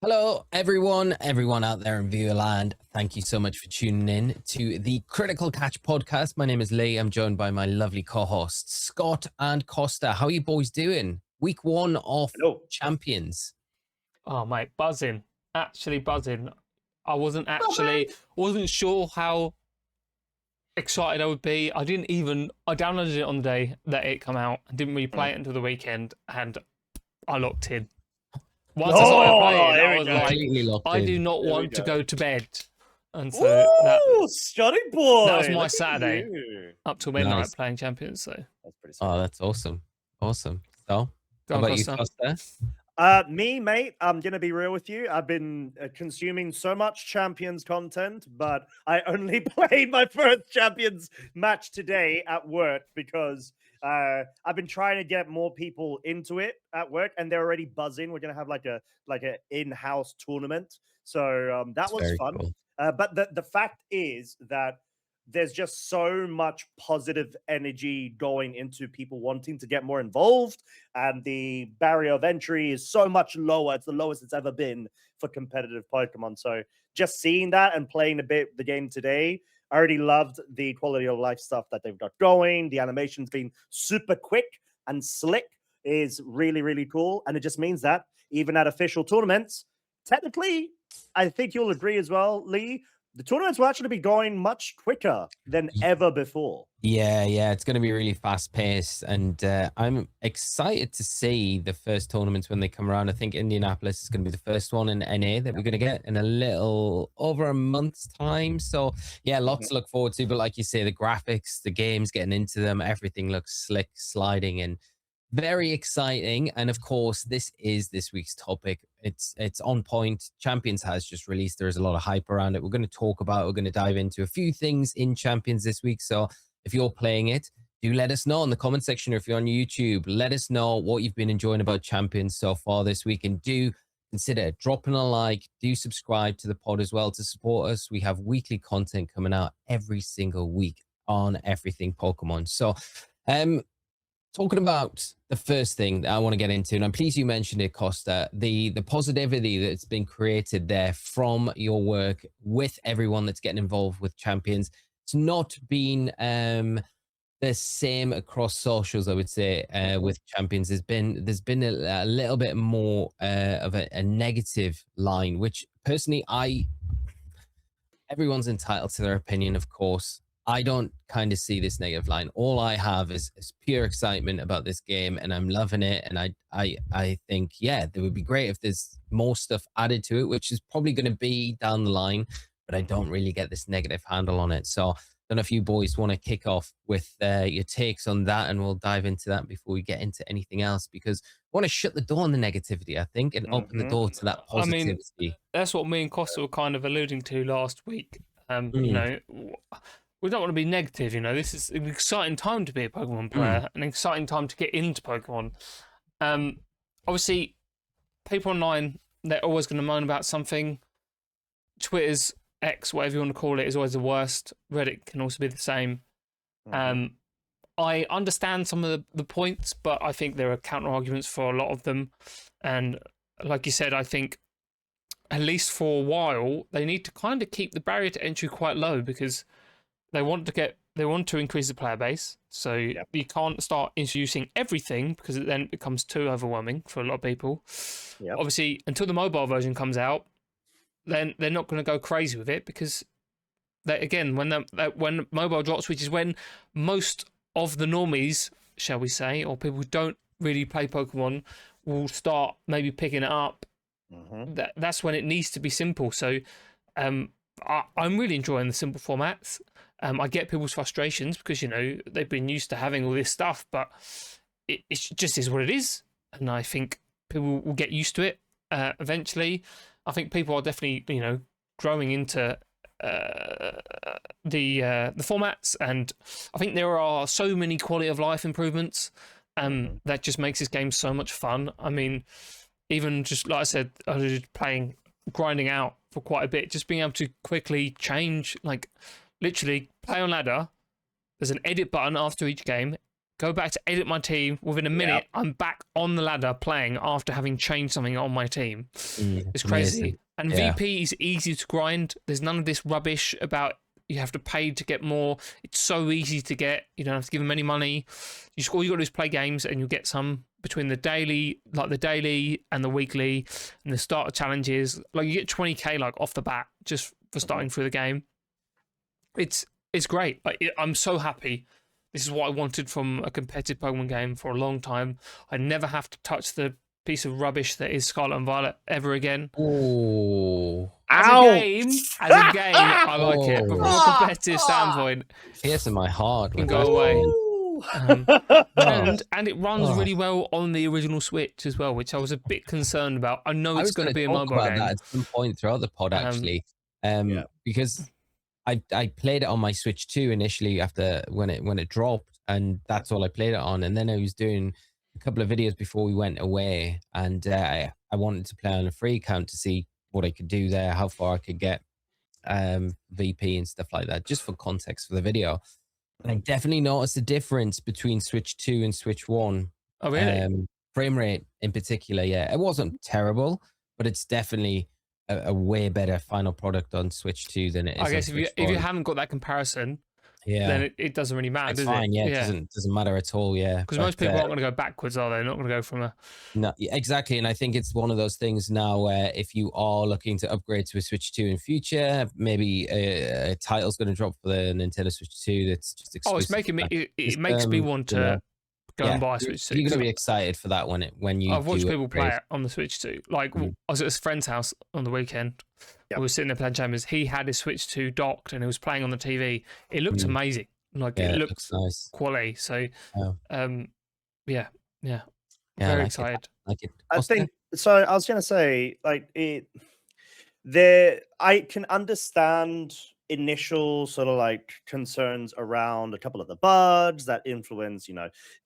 Hello, everyone out there in Viewerland. Thank you so much for tuning in to the Critical Catch podcast. My name is Lee. I'm joined by my lovely co-hosts, Scott and Costa. How are you boys doing? Week one of Hello. Champions. Oh mate, buzzing. Actually buzzing. I Buzzing. wasn't sure how excited I would be. I downloaded it on the day that it come out and didn't really play it until the weekend, and I locked in. Once I started playing, Here I we was go. like, Completely locked I in. do not There we want to go. go to bed. And so that Ooh, study boy. that was my Look at Saturday. you. up till midnight Nice. playing Champions, so That's pretty sweet. Oh, that's awesome. Awesome. So, go how on, about you, Costa. Costa? Me, mate, I'm going to be real with you. I've been consuming so much Champions content, but I only played my first Champions match today at work because I've been trying to get more people into it at work, and they're already buzzing. We're going to have like a in-house tournament, so that That's was very fun. cool. But the fact is that there's just so much positive energy going into people wanting to get more involved, and the barrier of entry is so much lower. It's the lowest it's ever been for competitive Pokemon. So just seeing that and playing a bit the game today, I already loved the quality of life stuff that they've got going. The animation's been super quick and slick, is really, really cool. And it just means that even at official tournaments, technically, I think you'll agree as well, Lee, the tournaments will actually be going much quicker than ever before. Yeah, it's going to be really fast paced, and I'm excited to see the first tournaments when they come around. I think Indianapolis is going to be the first one in NA that we're going to get in a little over a month's time. So yeah, lots to look forward to. But like you say, the graphics, the games, getting into them, everything looks slick, sliding, and very exciting. And of course, this is this week's topic. It's on point. Champions has just released. There's a lot of hype around it. We're going to dive into a few things in Champions this week. So if you're playing it, do let us know in the comment section, or if you're on YouTube, let us know what you've been enjoying about Champions so far this week, and do consider dropping a like. Do subscribe to the pod as well to support us. We have weekly content coming out every single week on everything Pokemon. So talking about the first thing that I want to get into, and I'm pleased you mentioned it, Costa, the positivity that's been created there from your work with everyone that's getting involved with Champions. It's not been the same across socials, I would say, with Champions. There's been a little bit more of a negative line, which personally everyone's entitled to their opinion, of course. I don't kind of see this negative line. All I have is pure excitement about this game, and I'm loving it. And I think, yeah, it would be great if there's more stuff added to it, which is probably going to be down the line, but I don't really get this negative handle on it. So I don't know if you boys want to kick off with your takes on that, and we'll dive into that before we get into anything else, because I want to shut the door on the negativity, I think, and open the door to that I mean, positivity. that's what me and Costa were kind of alluding to last week. You Mm. know, we don't want to be negative. You know, this is an exciting time to be a Pokemon player, an exciting time to get into Pokemon. Obviously, people online, they're always going to moan about something. Twitter's X, whatever you want to call it, is always the worst. Reddit can also be the same. I understand some of the points, but I think there are counter arguments for a lot of them. And like you said, I think at least for a while they need to kind of keep the barrier to entry quite low, because they want to increase the player base. So you can't start introducing everything, because it then becomes too overwhelming for a lot of people. Obviously, until the mobile version comes out, then they're not going to go crazy with it, because again, when mobile drops, which is when most of the normies, shall we say, or people who don't really play Pokemon, will start maybe picking it up. That's when it needs to be simple. So I'm really enjoying the simple formats. I get people's frustrations because, you know, they've been used to having all this stuff, but it just is what it is. And I think people will get used to it eventually. I think people are definitely, you know, growing into the formats, and I think there are so many quality of life improvements that just makes this game so much fun. I mean, even just like I said, I was grinding out for quite a bit, just being able to quickly change, like literally play on ladder. There's an edit button after each game. go back to edit my team. Within a minute, I'm back on the ladder playing after having changed something on my team. It's crazy. Amazing. And Yeah. VP is easy to grind. There's none of this rubbish about you have to pay to get more. It's so easy to get. You don't have to give them any money. All you got to do is play games, and you'll get some between the daily and the weekly, and the starter challenges. Like you get 20k like off the bat just for starting through the game. It's great. I'm so happy. This is what I wanted from a competitive Pokemon game for a long time. I never have to touch the piece of rubbish that is Scarlet and Violet ever again. Oh, As a game, I like it. But from a competitive standpoint, it's in my heart. it can with go that. away. And it runs really well on the original Switch as well, which I was a bit concerned about. I know it's going to be a mobile about game. that at some point throughout the pod, actually, because I played it on my Switch 2 initially after when it dropped, and that's all I played it on. And then I was doing a couple of videos before we went away, and I wanted to play on a free account to see what I could do there, how far I could get VP and stuff like that, just for context for the video. And I definitely noticed a difference between Switch 2 and Switch 1. Oh, really? Frame rate in particular, yeah. It wasn't terrible, but it's definitely a way better final product on Switch 2 than it is. I guess if you haven't got that comparison, then it doesn't really matter, does fine, it? Yeah, it doesn't matter at all, yeah. Because most people aren't going to go backwards, are they? Not going to go from a... No, exactly. And I think it's one of those things now where if you are looking to upgrade to a Switch 2 in future, maybe a title's going to drop for the Nintendo Switch 2 that's just exclusive. Oh, it's making me... It makes me want to go and buy a Switch 2. You're going to be excited for that when you I've watched people upgrade. play it on the Switch 2. Like, I was at a friend's house on the weekend. We were sitting there playing Chambers. He had his Switch 2 docked and he was playing on the TV. It looked amazing. Like, it looks nice. Quality. So, very excited. I think so. I was gonna say, like, I can understand initial sort of like concerns around a couple of the bugs that influence,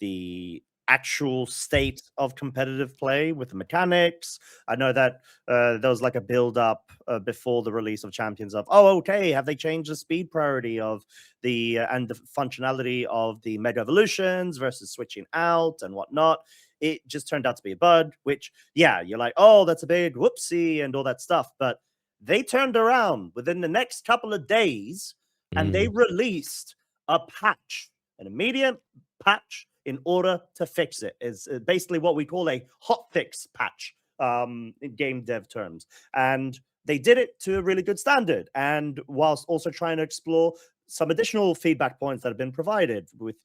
the actual state of competitive play with the mechanics. I know that there was like a build up before the release of Champions of, okay, have they changed the speed priority of the and the functionality of the Mega Evolutions versus switching out and whatnot. It just turned out to be a bug, which, you're like, that's a big whoopsie and all that stuff. But they turned around within the next couple of days and they released a patch, an immediate patch, in order to fix it. Is basically what we call a hot fix patch in game dev terms. And they did it to a really good standard, and whilst also trying to explore some additional feedback points that have been provided with,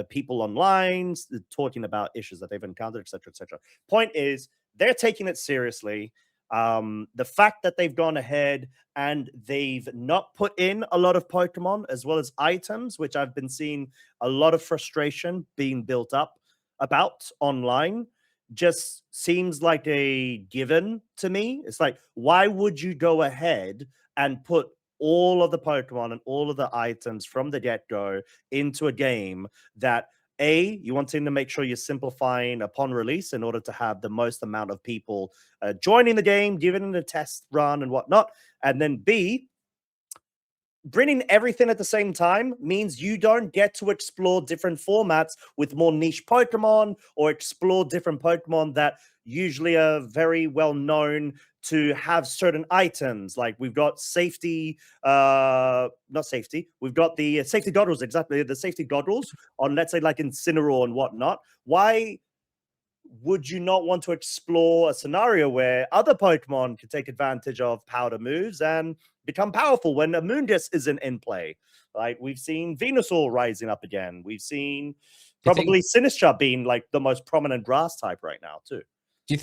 people online talking about issues that they've encountered, etc., etc. Point is, they're taking it seriously. The fact that they've gone ahead and they've not put in a lot of Pokemon as well as items, which I've been seeing a lot of frustration being built up about online, just seems like a given to me. It's like, why would you go ahead and put all of the Pokemon and all of the items from the get-go into a game that you wanting to make sure you're simplifying upon release in order to have the most amount of people joining the game, giving it a test run and whatnot, and then B, bringing everything at the same time means you don't get to explore different formats with more niche Pokemon or explore different Pokemon that usually are very well known to have certain items. Like we've got we've got the safety goggles, exactly, the safety goggles on, let's say, like Incineroar and whatnot. Why would you not want to explore a scenario where other Pokemon could take advantage of powder moves and become powerful when Amoonguss isn't in play? Like we've seen Venusaur rising up again. We've seen probably Sinistcha being like the most prominent grass type right now too. Do you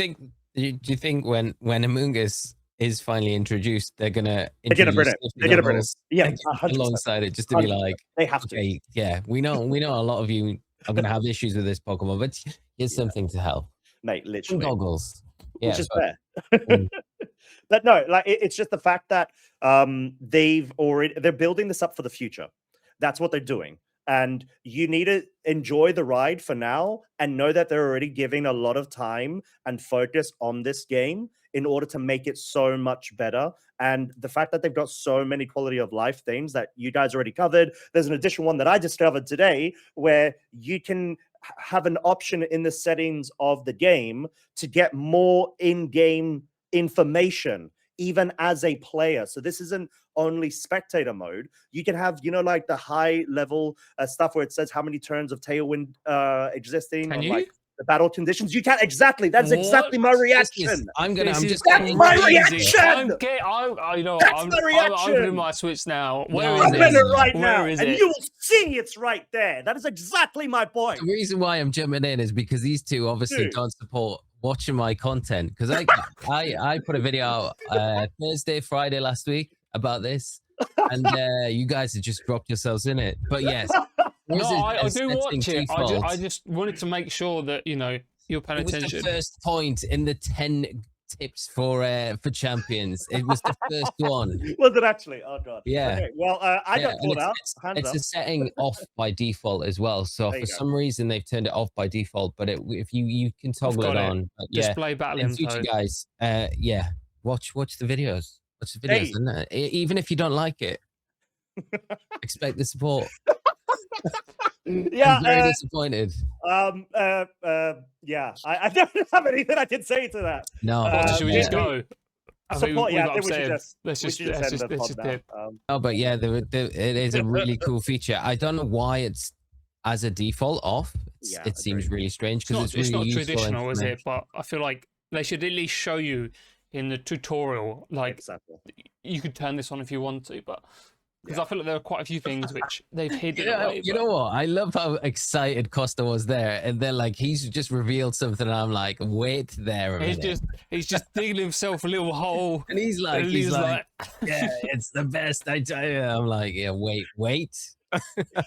think when Amoonguss is finally introduced, they're gonna bring it? Yeah, 100%. Alongside it, just to be like, they have to. Yeah, we know a lot of you are gonna have issues with this Pokemon, but here's something to help, mate. Literally, goggles, which is fair. But no, like it's just the fact that they're building this up for the future. That's what they're doing. And you need to enjoy the ride for now and know that they're already giving a lot of time and focus on this game in order to make it so much better. And the fact that they've got so many quality of life things that you guys already covered. There's an additional one that I discovered today where you can have an option in the settings of the game to get more in-game information even as a player. So this isn't only spectator mode. You can have, like the high level stuff where it says how many turns of Tailwind existing Can on you? like the battle conditions. You can exactly. That's exactly my reaction. I'm just That's my reaction. I'm That's my I'm opening reaction. my Switch now. No, Where I'm is in it? it right Where now, is and it? you will see it's right there. That is exactly my point. The reason why I'm jumping in is because these two obviously Dude. don't support watching my content. Because I put a video out Thursday, Friday last week about this, and you guys have just dropped yourselves in it. But yes, No, I do setting watch it. default. I just wanted to make sure that you're paying It was attention. the first point in the 10 tips for champions. It was the first one. Was it actually? Oh god. Yeah. Okay. Well, I got caught out. It's a setting off by default as well. So There you for go. some reason they've turned it off by default. But if you can toggle it got it. on. But yeah. Display battle In future, info. guys, yeah, watch the videos. Watch the videos, Hey. and even if you don't like it, expect the support. Yeah. I'm very disappointed. Yeah. I don't have anything I can say to that. No, Should we yeah. just go? I think Support. we Yeah. got I think we should upset. just. Let's We just should just end the let's pod just now. dip. Oh, but yeah, it is a really cool feature. I don't know why it's as a default off. Yeah, It seems agreed. really strange because It's it's really not useful traditional, is it? information. But I feel like they should at least show you in the tutorial. Like Exactly. you could turn this on if you want to, but because I feel like there are quite a few things which they've hidden Yeah, away. you know what? I love how excited Costa was there, and then like he's just revealed something. And I'm like, wait there a minute. He's just digging himself a little hole. And he's like, and yeah, it's the best. I tell you. I'm like, yeah, wait. I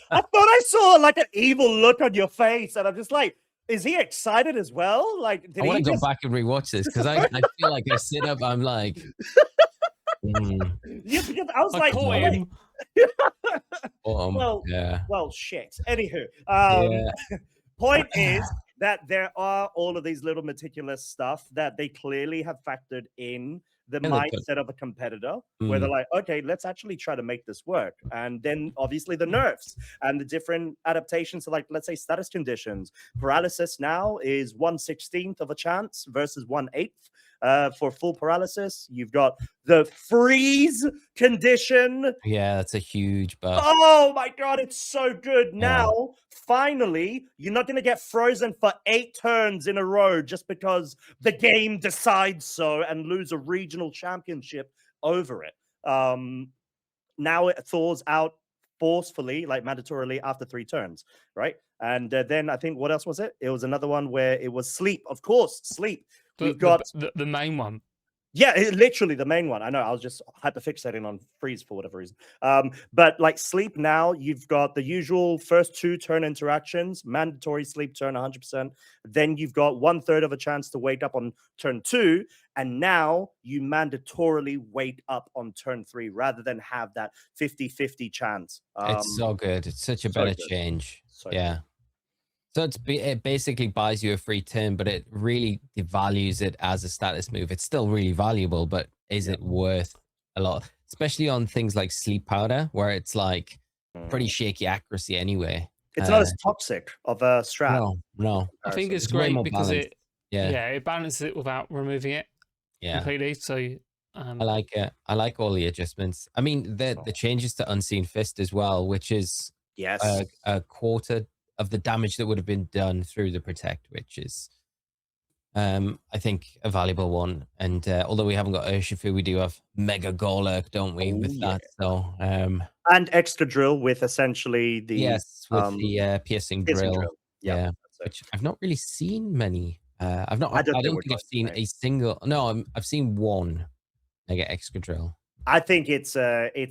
thought I saw like an evil look on your face, and I'm just like, is he excited as well? Like, did I he want to go just... back and rewatch this because I feel like I sit up. I'm like, Yeah, because I was I like, caught wait. him. Well, yeah. well, shit. Anywho, Yeah. point is that there are all of these little meticulous stuff that they clearly have factored in the Yeah, they could. mindset of a competitor, where they're like, okay, let's actually try to make this work. And then obviously the nerfs and the different adaptations to, like, let's say status conditions. Paralysis now is 1/16 of a chance versus 1/8 for full paralysis. You've got the freeze condition. Yeah, that's a huge buff. Oh my god, it's so good. Now, finally, you're not going to get frozen for 8 turns in a row just because the game decides so and lose a regional championship over it. Now it thaws out forcefully, like mandatorily, after 3 turns, right? And then I think, what else was it? It was another one where it was sleep. Of course, sleep. We've got the main one. yeah, literally the main one. I know I was just hyperfixating on freeze for whatever reason. But like sleep now, you've got the usual first 2 turn interactions, mandatory sleep turn 100%. Then you've got 1/3 of a chance to wake up on turn 2. And now you mandatorily wake up on turn 3 rather than have that 50-50 chance. It's so good. It's such a so better good. change. So Yeah. So it basically buys you a free turn, but it really devalues it as a status move. It's still really valuable, but is it worth a lot? Especially on things like sleep powder, where it's like pretty shaky accuracy anyway. It's not as toxic of a strat. No. I think it's way great more because balanced. it balances it without removing it completely. So I like it. I like all the adjustments. I mean, the changes to Unseen Fist as well, which is Yes. a quarter of the damage that would have been done through the Protect, which is I think a valuable one. And although we haven't got Urshifu, we do have Mega Golurk, don't we, with that? So and extra drill with essentially the the piercing drill. Yeah. Which I've not really seen many. I don't think I've seen a single. No, I've seen one Mega Extra Drill. I think it's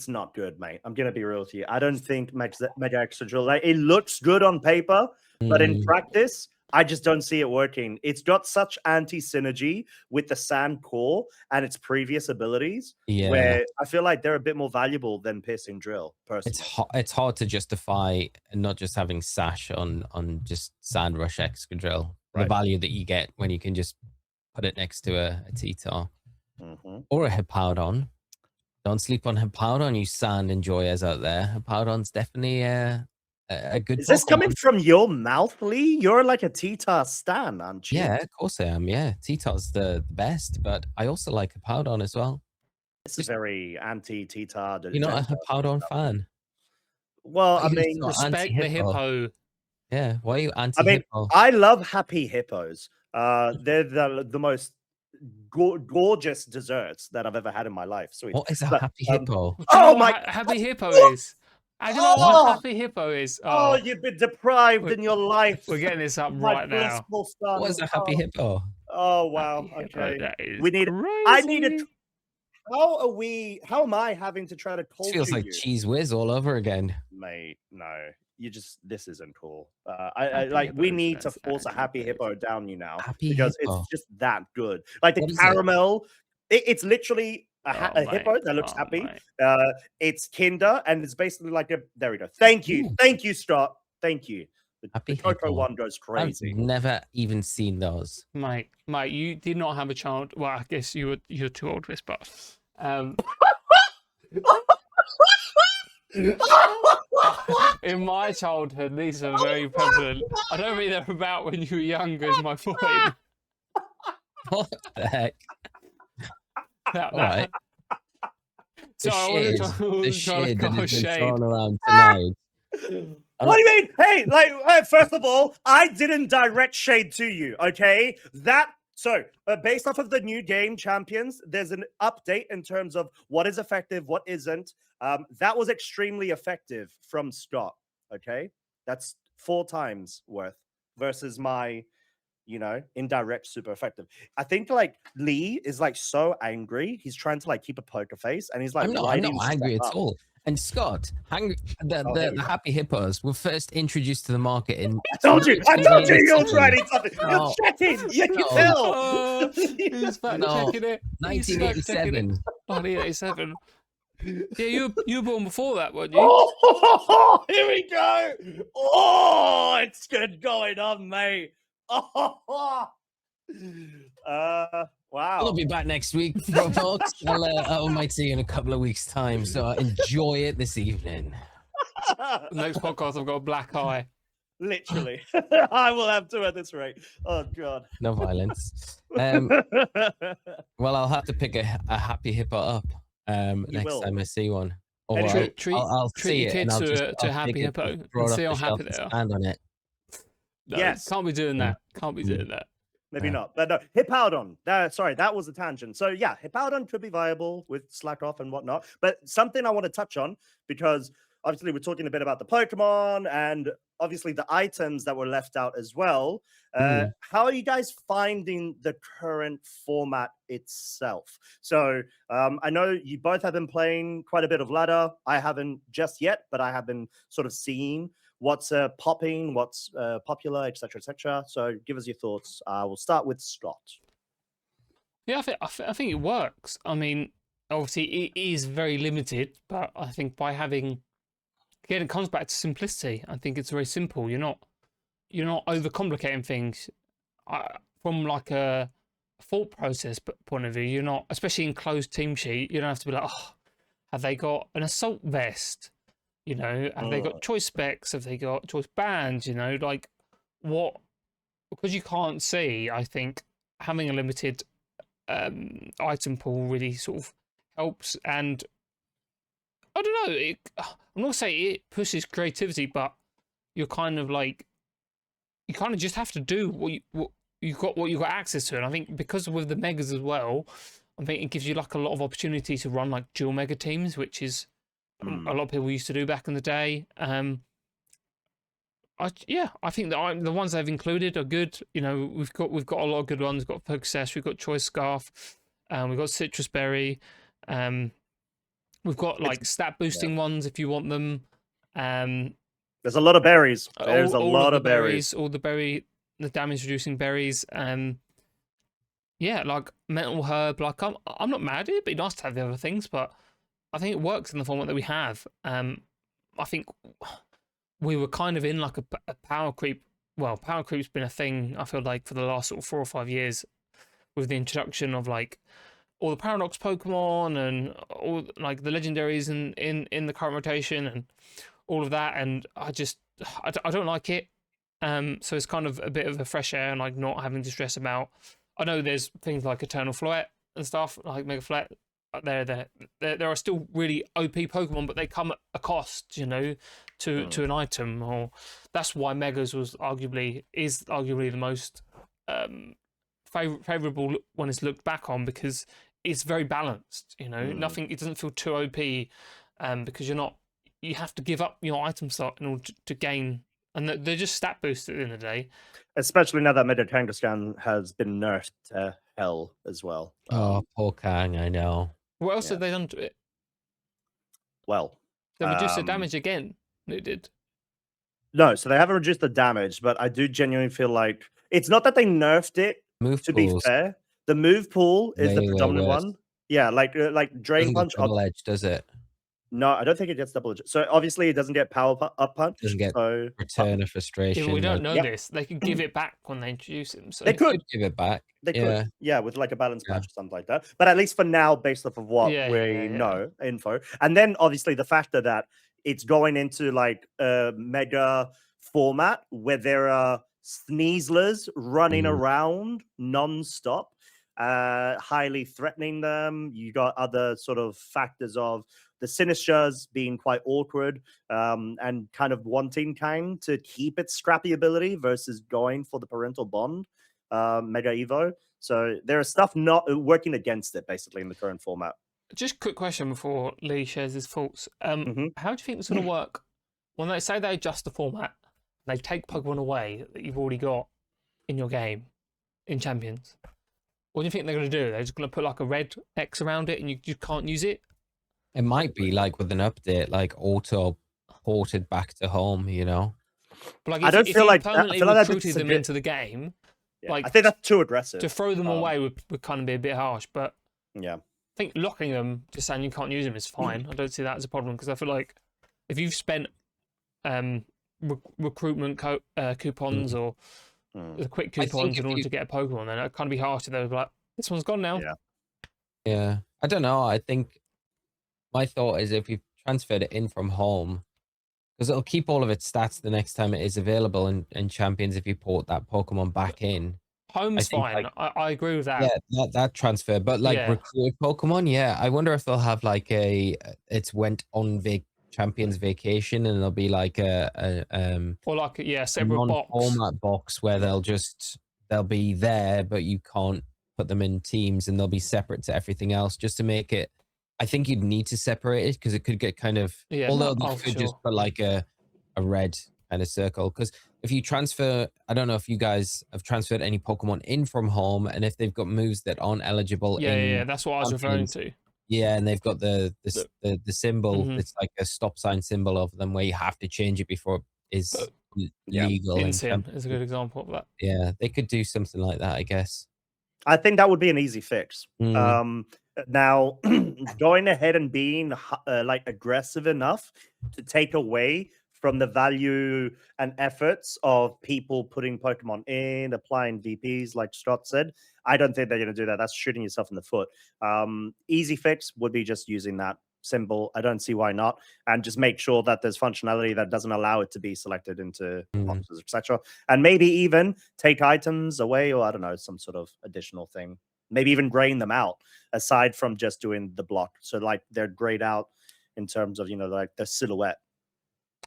not good, mate. I'm gonna be real with you. I don't think Mega Extra Drill. Like, it looks good on paper, but in practice, I just don't see it working. It's got such anti-synergy with the Sand Core and its previous abilities, where I feel like they're a bit more valuable than Piercing Drill, personally. It's hard to justify not just having Sash on just Sand Rush Extra Drill. The value that you get when you can just put it next to a T-Tar. or a Hippowdon. Don't sleep on Hippowdon, you sand enjoyers out there. Hippowdon's definitely a good Is this coming Pokemon. from your mouth, Lee? You're like a Tita stan, aren't you? Yeah, of course I am. Yeah, Tita's the best, but I also like Hippowdon as well. This is very anti-Tita. You're not a Hippowdon fan? Well, Are I you mean, so Respect the anti-hippo? hippo. Yeah, why are you I mean, anti-hippo? I love happy hippos. They're the most gorgeous desserts that I've ever had in my life. Sweet. What is a But, happy hippo? Do you know oh what my! happy hippo What? is? I don't know what Oh! a happy hippo is. Oh, you've been deprived in your life. We're getting this up my right now. blissful son. What is a happy hippo? Oh wow. Happy hippo, Okay. that is We need. crazy. I need to. How am I having to try to This culture feels like you? Cheese Whiz all over again. Mate, no. This isn't cool. Happy Like we hippos, need to that's force a actually happy good. hippo down you now Happy because hippo. it's just that good. Like the What is it? caramel, it's literally a hippo mate. that looks Oh, happy. mate. It's Kinder, and it's basically like a. There we go. Thank you, Ooh. thank you, Scott. Thank you. Happy The Coco hippo. one goes I've crazy. never even seen those. Mate, you did not have a child. Well, I guess you're too old for this, but in my childhood, these are very prevalent. I don't think they're about when you were younger. Is my point. What the heck? That, All right. So The I shade, wasn't the trying to shade that cast has been shade. thrown around tonight. What do you mean? Hey, like, first of all, I didn't direct shade to you, okay? Based off of the new game Champions, there's an update in terms of what is effective, what isn't. That was extremely effective from Scott, okay? That's 4 times worth versus my, indirect super effective. I think like Lee is like so angry. He's trying to like keep a poker face and he's like, I'm not angry at all. And Scott, the happy hippos were first introduced to the market in. I told you you was 1987. writing something. You're checking. You can tell. Oh, he's fact checking it. He's fact checking it. 1987. 1987. Yeah, you were born before that, weren't you? Oh, here we go. Oh, it's good going on, mate. Oh, wow. I'll be back next week, folks. I might see you in a couple of weeks' time. So enjoy it this evening. Next podcast, I've got a black eye. Literally, I will have 2 at this rate. Oh God. No violence. Well, I'll have to pick a happy hippo up next time I see one. Or Anyway, I'll treat see your it and kids I'll just to a happy take it, hippo and throw it see off how the happy shelf they and are. stand on it. No, Yes. can't be doing that. Can't be doing that. Maybe Yeah. not. But no, Hippowdon. Sorry, that was a tangent. So yeah, Hippowdon could be viable with Slack Off and whatnot. But something I want to touch on, because obviously we're talking a bit about the Pokemon and obviously the items that were left out as well. How are you guys finding the current format itself? So I know you both have been playing quite a bit of ladder. I haven't just yet, but I have been sort of seeing what's popping, what's popular, etc., etc. So give us your thoughts. We'll start with Scott. Yeah, I think it works. I mean, obviously it is very limited, but I think by having, again, it comes back to simplicity. I think it's very simple. You're not overcomplicating things. From like a thought process point of view, you're not, especially in closed team sheet, you don't have to be like, oh, have they got an assault vest? Have they got choice specs? Have they got choice bands? Like what? Because you can't see, I think having a limited item pool really sort of helps. And I don't know, I'm not saying it pushes creativity, but you're kind of like, you kind of just have to do what you got access to. And I think because with the megas as well, I think it gives you like a lot of opportunity to run like dual mega teams, which is a lot of people used to do back in the day. I think that the ones they've included are good. We've got a lot of good ones. We've got Pokesess, we've got Choice Scarf, we've got Citrus Berry, we've got like stat boosting ones if you want them. There's a lot of berries. There's a lot of berries. All the damage reducing berries. Like Mental Herb. Like I'm not mad. It'd be nice to have the other things, but I think it works in the format that we have. I think we were kind of in like a power creep. Well, power creep's been a thing, I feel like, for the last sort of 4 or 5 years with the introduction of like all the Paradox Pokemon and all like the legendaries in the current rotation and all of that, and I don't like it. So it's kind of a bit of a fresh air and like not having to stress about. I know there's things like Eternal Floette and stuff like Mega Floette. There are still really OP Pokemon, but they come at a cost, you know, to an item. Or that's why Megas is arguably the most favorable when it's looked back on, because it's very balanced. You know, it doesn't feel too OP, because you have to give up your item slot in order to gain, and they're just stat boosts at the end of the day. Especially now that Mega Kangaskhan has been nerfed to hell as well. Oh, poor Kang, I know. What else have they done to it? Well, They reduced the damage again. They did. No, so they haven't reduced the damage, but I do genuinely feel like it's not that they nerfed it. To be fair, the move pool is the predominant one. Yeah, like Drain Punch. Double edge, does it? No, I don't think it gets double edge. So obviously it doesn't get up punch. Doesn't get so return of frustration. Yeah, we don't know Yep. this. They can give it back when they introduce him. So They could give it back. They could, yeah, with like a balance patch or something like that. But at least for now, based off of what we know, info, and then obviously the factor that it's going into like a mega format where there are Sneaslers running around non-stop, highly threatening them. You got other sort of factors of the Sinistras being quite awkward, and kind of wanting Kang to keep its scrappy ability versus going for the parental bond. Mega Evo. So there is stuff not working against it basically in the current format. Just a quick question before Lee shares his thoughts. How do you think it's going to work when they say they adjust the format? They take Pokemon away that you've already got in your game in Champions. What do you think they're going to do? They're just going to put like a red X around it and you can't use it? It might be like with an update, like auto ported back to home, you know? But like I don't feel like permanently recruited them into the game. Yeah, like I think that's too aggressive. To throw them away would kind of be a bit harsh, but yeah, I think locking them, just saying you can't use them is fine. I don't see that as a problem, because I feel like if you've spent recruitment coupons or the quick coupons in order to get a Pokemon, then it can't be harsh if they're like, this one's gone now. Yeah. I don't know. I think my thought is if you transferred it in from home, because it'll keep all of its stats the next time it is available in Champions if you port that Pokemon back in. Home's fine. Like, I agree with that. Yeah, that transfer. But like recruited Pokemon, I wonder if they'll have like it's went on Champions vacation and there'll be like a or like separate box. Format box where they'll be there, but you can't put them in teams and they'll be separate to everything else just to make it. I think you'd need to separate it because it could get kind of, although they could just put like a red kind of circle. Because if you transfer, I don't know if you guys have transferred any Pokemon in from home and if they've got moves that aren't eligible. Yeah, that's what I was referring to. Yeah, and they've got the symbol. It's like a stop sign symbol of them where you have to change it before it is legal. Insim is a good example of that. Yeah, they could do something like that, I guess. I think that would be an easy fix. Now, going ahead and being like aggressive enough to take away from the value and efforts of people putting Pokemon in, applying VPs, like Strott said, I don't think they're going to do that. That's shooting yourself in the foot. Easy fix would be just using that symbol. I don't see why not. And just make sure that there's functionality that doesn't allow it to be selected into boxes, etc. And maybe even take items away, or I don't know, some sort of additional thing. Maybe even graying them out aside from just doing the block. So like they're grayed out in terms of, like the silhouette.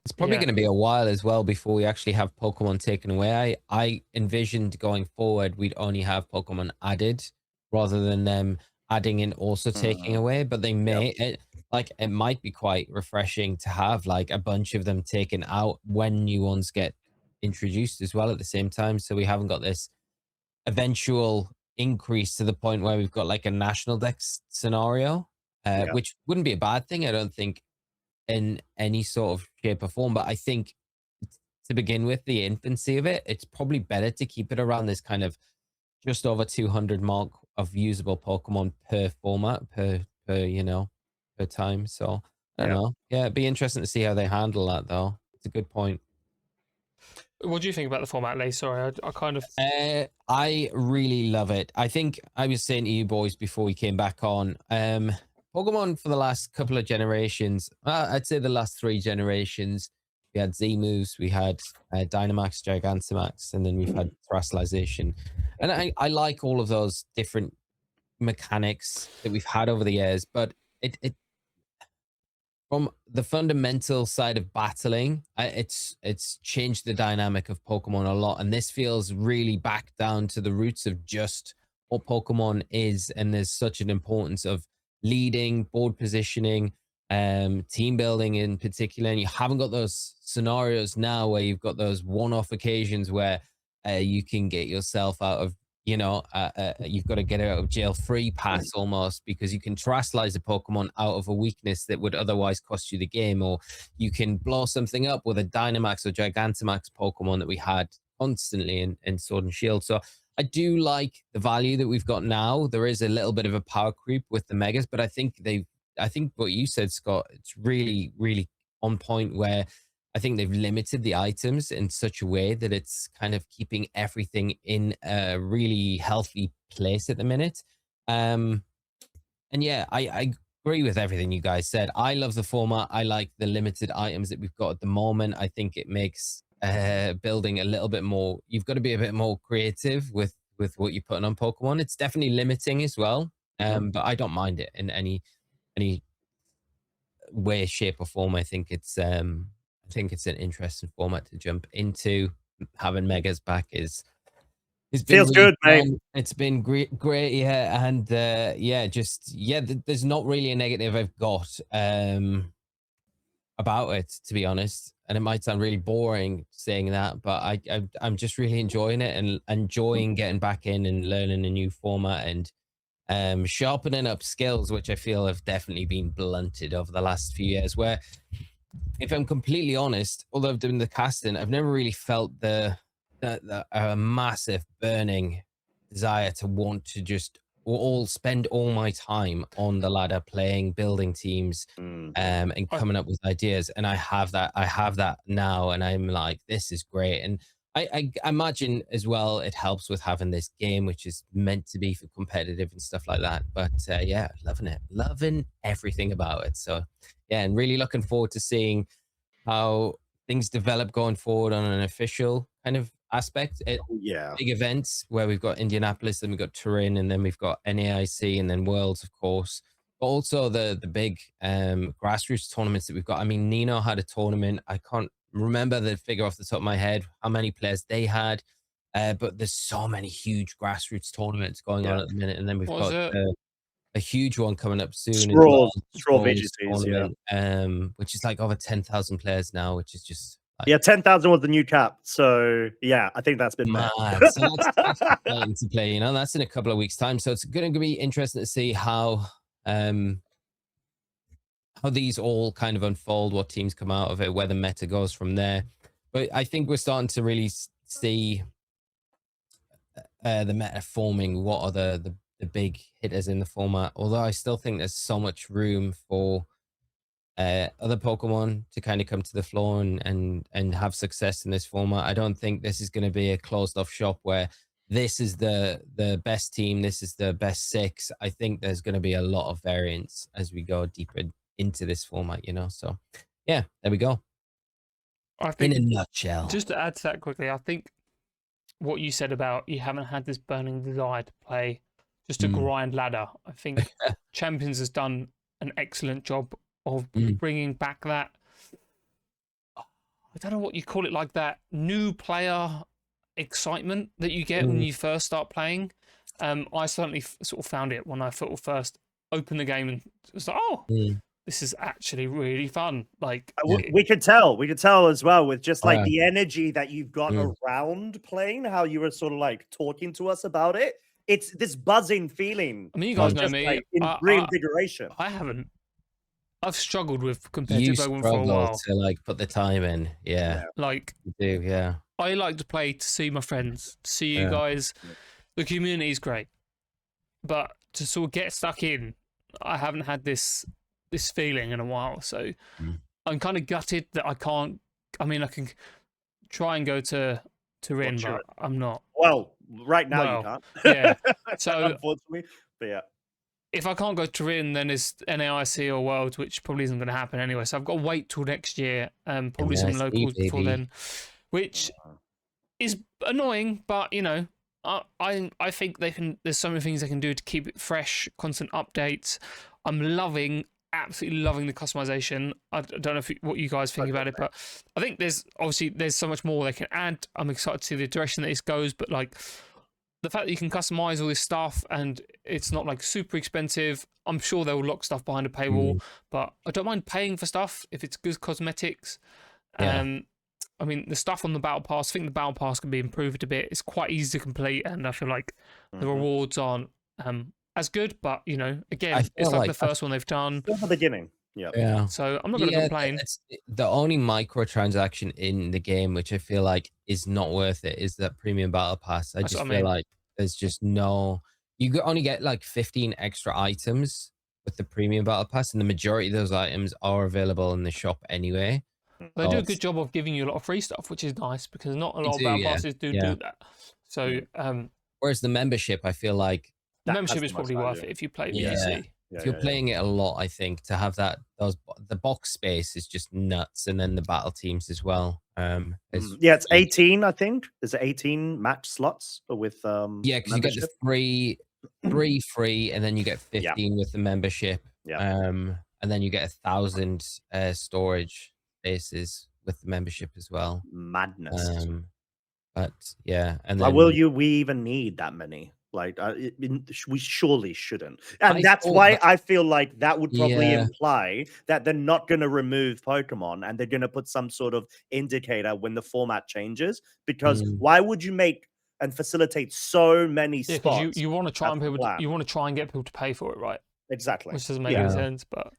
It's probably going to be a while as well before we actually have Pokemon taken away. I envisioned going forward, we'd only have Pokemon added rather than them adding and also taking away, but they may, it might be quite refreshing to have like a bunch of them taken out when new ones get introduced as well at the same time. So we haven't got this eventual increase to the point where we've got like a national dex scenario, which wouldn't be a bad thing, I don't think, in any sort of shape or form. But I think to begin with, the infancy of it, it's probably better to keep it around this kind of just over 200 mark of usable Pokemon per format, per time. So I don't know. Yeah, it'd be interesting to see how they handle that, though. It's a good point. What do you think about the format, Lee? Sorry, I kind of. I really love it. I think I was saying to you boys before we came back on, Pokemon for the last couple of generations, I'd say the last 3 generations, we had Z moves, we had Dynamax, Gigantamax, and then we've had Terastallization. And I like all of those different mechanics that we've had over the years, but it from the fundamental side of battling, it's changed the dynamic of Pokemon a lot, and this feels really back down to the roots of just what Pokemon is. And there's such an importance of leading, board positioning, team building in particular. And you haven't got those scenarios now where you've got those one-off occasions where you can get yourself out of you've got to get out of jail free pass almost, because you can terastallize a Pokemon out of a weakness that would otherwise cost you the game, or you can blow something up with a Dynamax or Gigantamax Pokemon that we had constantly in Sword and Shield. So I do like the value that we've got now. There is a little bit of a power creep with the Megas, but I think what you said, Scott, it's really, really on point, where I think they've limited the items in such a way that it's kind of keeping everything in a really healthy place at the minute. And yeah, I agree with everything you guys said. I love the format. I like the limited items that we've got at the moment. I think it makes building a little bit more, you've got to be a bit more creative with what you're putting on Pokemon. It's definitely limiting as well. But I don't mind it in any way, shape, or form. I think it's an interesting format to jump into. Having Megas back it's been Feels really good, mate. fun. It's been great, yeah, and there's not really a negative I've got about it, to be honest. And it might sound really boring saying that, but I'm just really enjoying it and enjoying getting back in and learning a new format and sharpening up skills, which I feel have definitely been blunted over the last few years. Where, if I'm completely honest, although I've done the casting, I've never really felt the massive burning desire to want to just spend all my time on the ladder playing, building teams, and coming up with ideas. And I have that now, and I'm like, this is great. And I imagine as well it helps with having this game, which is meant to be for competitive and stuff like that. But yeah, loving everything about it. So yeah, and really looking forward to seeing how things develop going forward on an official kind of aspect. Yeah. Big events where we've got Indianapolis, then we've got Turin, and then we've got NAIC, and then Worlds, of course. But also the big grassroots tournaments that we've got. I mean, Nino had a tournament. I can't remember the figure off the top of my head, how many players they had. But there's so many huge grassroots tournaments going on at the minute. And then we've got a huge one coming up soon as well. Straw VGCs, which is like over 10,000 players now, which is just like, 10,000 was the new cap. So yeah, I think that's been mad. So that's exciting to play. That's in a couple of weeks' time. So it's going to be interesting to see how these all kind of unfold, what teams come out of it, where the meta goes from there. But I think we're starting to really see the meta forming. What are the big hitters in the format? Although I still think there's so much room for other Pokemon to kind of come to the floor and have success in this format. I don't think this is going to be a closed off shop where this is the best team, this is the best 6. I think there's going to be a lot of variance as we go deeper into this format, So yeah, there we go. I think, in a nutshell. Just to add to that quickly, I think what you said about you haven't had this burning desire to play just a grind ladder. I think Champions has done an excellent job of bringing back that, I don't know what you call it, like that new player excitement that you get when you first start playing. I certainly sort of found it when I first opened the game and was like, this is actually really fun. Like we could tell as well with just like the energy that you've got around playing, how you were sort of like talking to us about it. It's this buzzing feeling. I mean, you guys know me. Like reinvigoration. I've struggled with competitive Pokemon for a while. To like put the time in, Like you do, I like to play to see my friends, to see you guys. The community is great, but to sort of get stuck in, I haven't had this feeling in a while. So I'm kind of gutted that I can't. I mean, I can try and go to Rin, Turin. but I'm not. Well, right now you Well, can't. yeah. So unfortunately, but yeah. if I can't go to Rin, then it's NAIC or Worlds, which probably isn't going to happen anyway. So I've got to wait till next year, probably some NAIC, locals before baby. then, which is annoying. But you know, I think they can. There's so many things they can do to keep it fresh, constant updates. I'm absolutely loving the customization. I don't know what you guys think about it, but I think there's so much more they can add. I'm excited to see the direction that this goes, but like the fact that you can customize all this stuff and it's not like super expensive. I'm sure they'll lock stuff behind a paywall, but I don't mind paying for stuff if it's good cosmetics. Yeah. I mean, the stuff on the battle pass, I think the battle pass can be improved a bit. It's quite easy to complete, and I feel like the rewards aren't as good. But you know, again, it's like the first one they've done. Still the beginning. Yeah. So I'm not going to complain. It's the only microtransaction in the game, which I feel like is not worth it, is that premium battle pass. I just feel like there's just no. You only get like 15 extra items with the premium battle pass, and the majority of those items are available in the shop anyway. They do a good job of giving you a lot of free stuff, which is nice because not a lot of battle passes do that. So, whereas the membership, I feel like the membership is probably worth it if you play VC. If you're playing it a lot, I think to have the box space is just nuts, and then the battle teams as well. It's 18, I think. Is it 18 match slots with because you get the three free, and then you get 15 with the membership. And then you get 1,000 storage spaces with the membership as well. Madness. But yeah, and like, then we even need that many? Like, we surely shouldn't. And that's why I feel like that would probably imply that they're not going to remove Pokemon and they're going to put some sort of indicator when the format changes. Because why would you make and facilitate so many spots? You want to try and get people to pay for it, right? Exactly. Which doesn't make any sense, but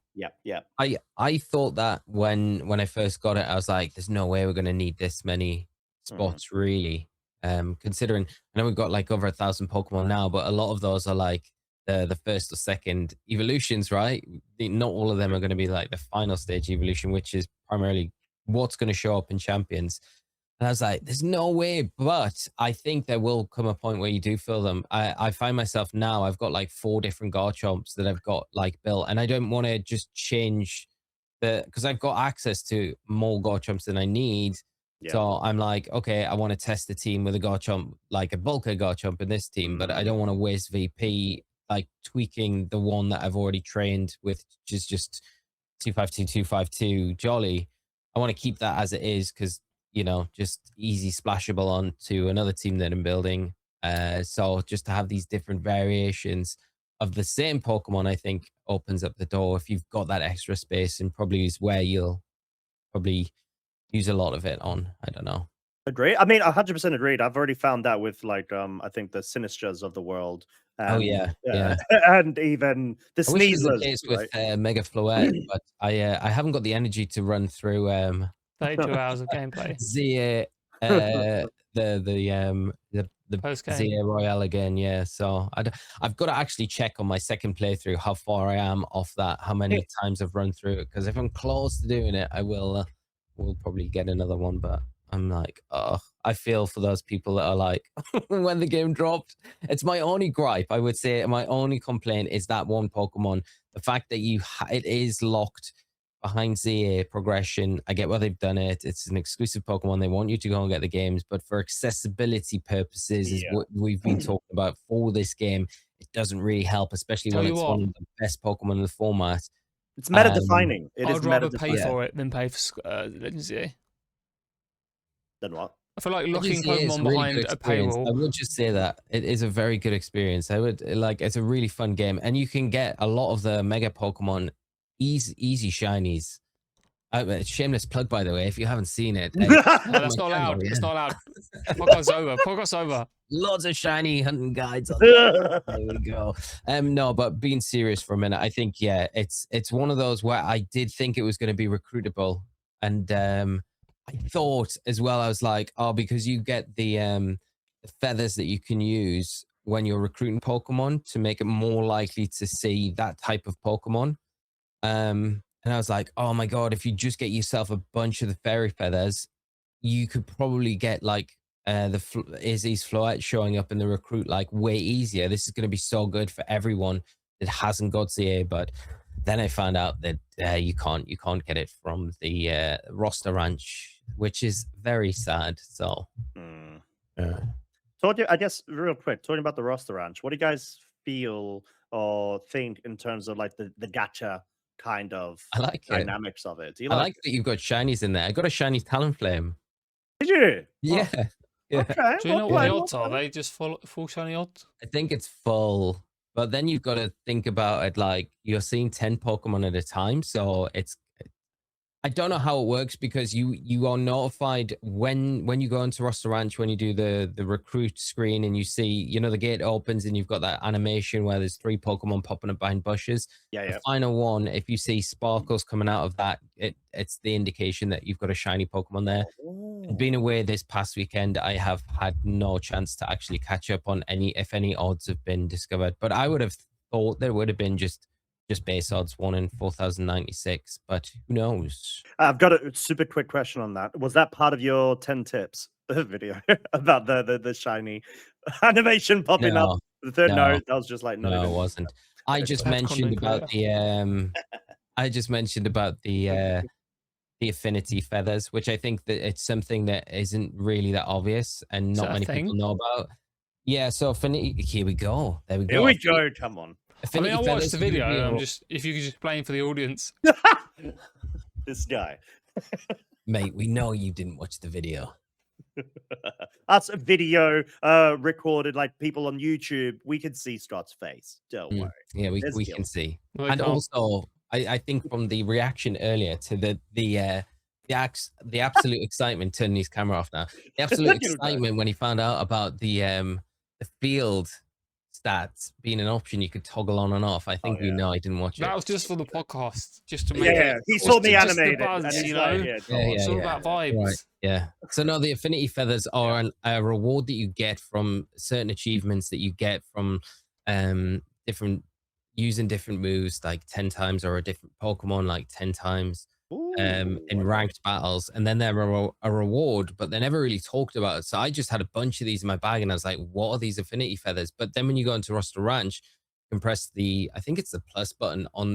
I thought that when I first got it, I was like, there's no way we're going to need this many spots, really. Considering I know we've got like over 1,000 Pokemon now, but a lot of those are like the first or second evolutions, right? Not all of them are going to be like the final stage evolution, which is primarily what's going to show up in Champions. And I was like, there's no way, but I think there will come a point where you do fill them. I find myself now, I've got like 4 different Garchomps that I've got like built, and I don't want to just change because I've got access to more Garchomps than I need. So I'm like, okay, I want to test the team with a Garchomp, like a bulker Garchomp in this team, but I don't want to waste VP like tweaking the one that I've already trained with, which is just 252, 252 Jolly. I want to keep that as it is because, you know, just easy splashable onto another team that I'm building. So just to have these different variations of the same Pokemon, I think opens up the door if you've got that extra space, and probably is where you'll probably use a lot of it on. I don't know. Agree. I mean, 100% agreed. I've already found that with like I think the Sinistras of the world. And, and even the Sneaslers. Case with Mega Floette, but I haven't got the energy to run through 32 hours of gameplay. Zia, the Zia Royale again, so I've got to actually check on my second playthrough how far I am off that, how many times I've run through it, because if I'm close to doing it, I will probably get another one. But I'm like, I feel for those people that are like, when the game dropped, it's my only gripe. I would say my only complaint is that one Pokemon, the fact that it is locked behind ZA progression. I get why they've done it. It's an exclusive Pokemon. They want you to go and get the games, but for accessibility purposes is what we've been talking about for this game. It doesn't really help, especially when it's one of the best Pokemon in the format. It's meta defining. I'd rather pay for it than pay for Legend ZA. Then what? I feel like locking Pokemon behind a paywall. I would just say that it is a very good experience. I would like, it's a really fun game, and you can get a lot of the Mega Pokemon easy shinies. Shameless plug, by the way, if you haven't seen it. No, that's not allowed. It's not allowed. Podcast's over. Lots of shiny hunting guides. There we go. No, but being serious for a minute, I think it's one of those where I did think it was going to be recruitable, and I thought as well, I was like, because you get the feathers that you can use when you're recruiting Pokemon to make it more likely to see that type of Pokemon. And I was like, oh my God, if you just get yourself a bunch of the fairy feathers, you could probably get like Izzy's Floette showing up in the recruit like way easier. This is going to be so good for everyone that hasn't got CA. But then I found out that you can't get it from the roster ranch, which is very sad. So yeah. I guess real quick, talking about the roster ranch, what do you guys feel or think in terms of like the gacha kind of I like it. dynamics of it? Do you I like like that you've got shinies in there. I got a shiny Talonflame. Did you? Yeah. Oh, Yeah. okay. Do you know what okay, the odds are? okay. They just full shiny odds. I think it's full, but then you've got to think about it like you're seeing 10 Pokemon at a time. So I don't know how it works because you are notified when you go into Roster Ranch, when you do the recruit screen and you see, you know, the gate opens and you've got that animation where there's 3 Pokemon popping up behind bushes. Yeah, The yeah. final one, if you see sparkles coming out of that, it's the indication that you've got a shiny Pokemon there. Being away this past weekend, I have had no chance to actually catch up on if any odds have been discovered. But I would have thought there would have been just base odds, 1 in 4,096. But who knows? I've got a super quick question on that. Was that part of your 10 tips video about the shiny animation popping up? No, The third no, note, that was just like not no, even. it wasn't. I just Bad mentioned content about the affinity feathers, which I think that it's something that isn't really that obvious and Is not that a many thing? people know about. Yeah, so affinity. Here we go. There we go. Here we go. Come on. I Affinity mean, I watched feathers the are gonna video. be I'm just if you could just explain for the audience. This guy. Mate, we know you didn't watch the video. That's a video recorded like people on YouTube. We can see Scott's face. Don't worry. Yeah, There's we guilt. can see. No, they And can't. also, I think from the reaction earlier to the absolute excitement, turning his camera off now. The absolute You're right. excitement when he found out about the field stats being an option you could toggle on and off. I think we yeah. know I didn't watch That it. was just for the podcast, just to make Yeah, it. he saw me just the animated. buzz, and he's you like, know? yeah, Yeah, yeah, It's all about vibes. Right. Yeah. So no, the affinity feathers are a reward that you get from certain achievements that you get from different using different moves like 10 times or a different Pokemon like 10 times in Ooh, ranked battles. And then they're a reward, but they never really talked about it. So I just had a bunch of these in my bag and I was like, what are these affinity feathers? But then when you go into Roster Ranch, you can press I think it's the plus button on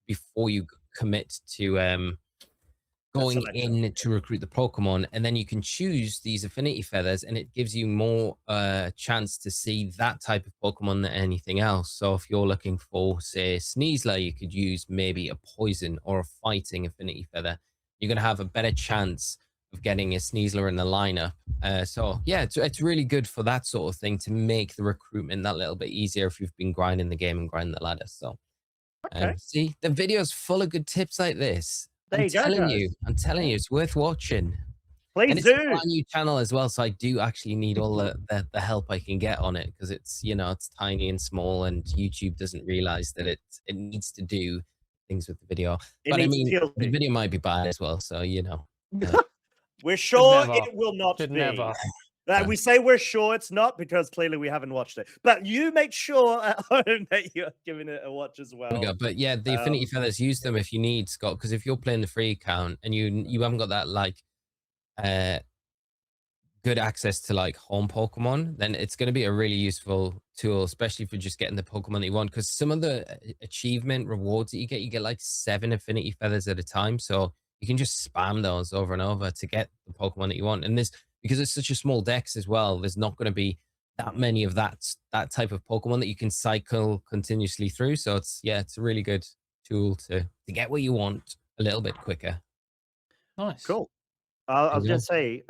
before you commit to going in to recruit the Pokemon, and then you can choose these affinity feathers, and it gives you more chance to see that type of Pokemon than anything else. So if you're looking for, say, Sneasler, you could use maybe a poison or a fighting affinity feather. You're going to have a better chance of getting a Sneasler in the lineup. So yeah, it's really good for that sort of thing to make the recruitment that little bit easier if you've been grinding the game and grinding the ladder. So see, the video's full of good tips like this. There you go, guys. I'm telling you, it's worth watching. And Please it's a do. brand new channel as well, so I do actually need all the help I can get on it because it's it's tiny and small, and YouTube doesn't realize that it needs to do things with the video. It But I needs mean, TLC. the video might be bad as well, so We're sure never. it will not Should be. never. We say we're sure it's not because clearly we haven't watched it. But you make sure at home that you're giving it a watch as There we well. go. But yeah, the affinity feathers, use them if you need, Scott, because if you're playing the free account and you haven't got that like good access to like home Pokemon, then it's going to be a really useful tool, especially for just getting the Pokemon that you want. Because some of the achievement rewards that you get like 7 affinity feathers at a time, so you can just spam those over and over to get the Pokemon that you want. And because it's such a small dex as well, there's not going to be that many of that type of Pokemon that you can cycle continuously through. So it's a really good tool to get what you want a little bit quicker. Nice. Cool. I was just say,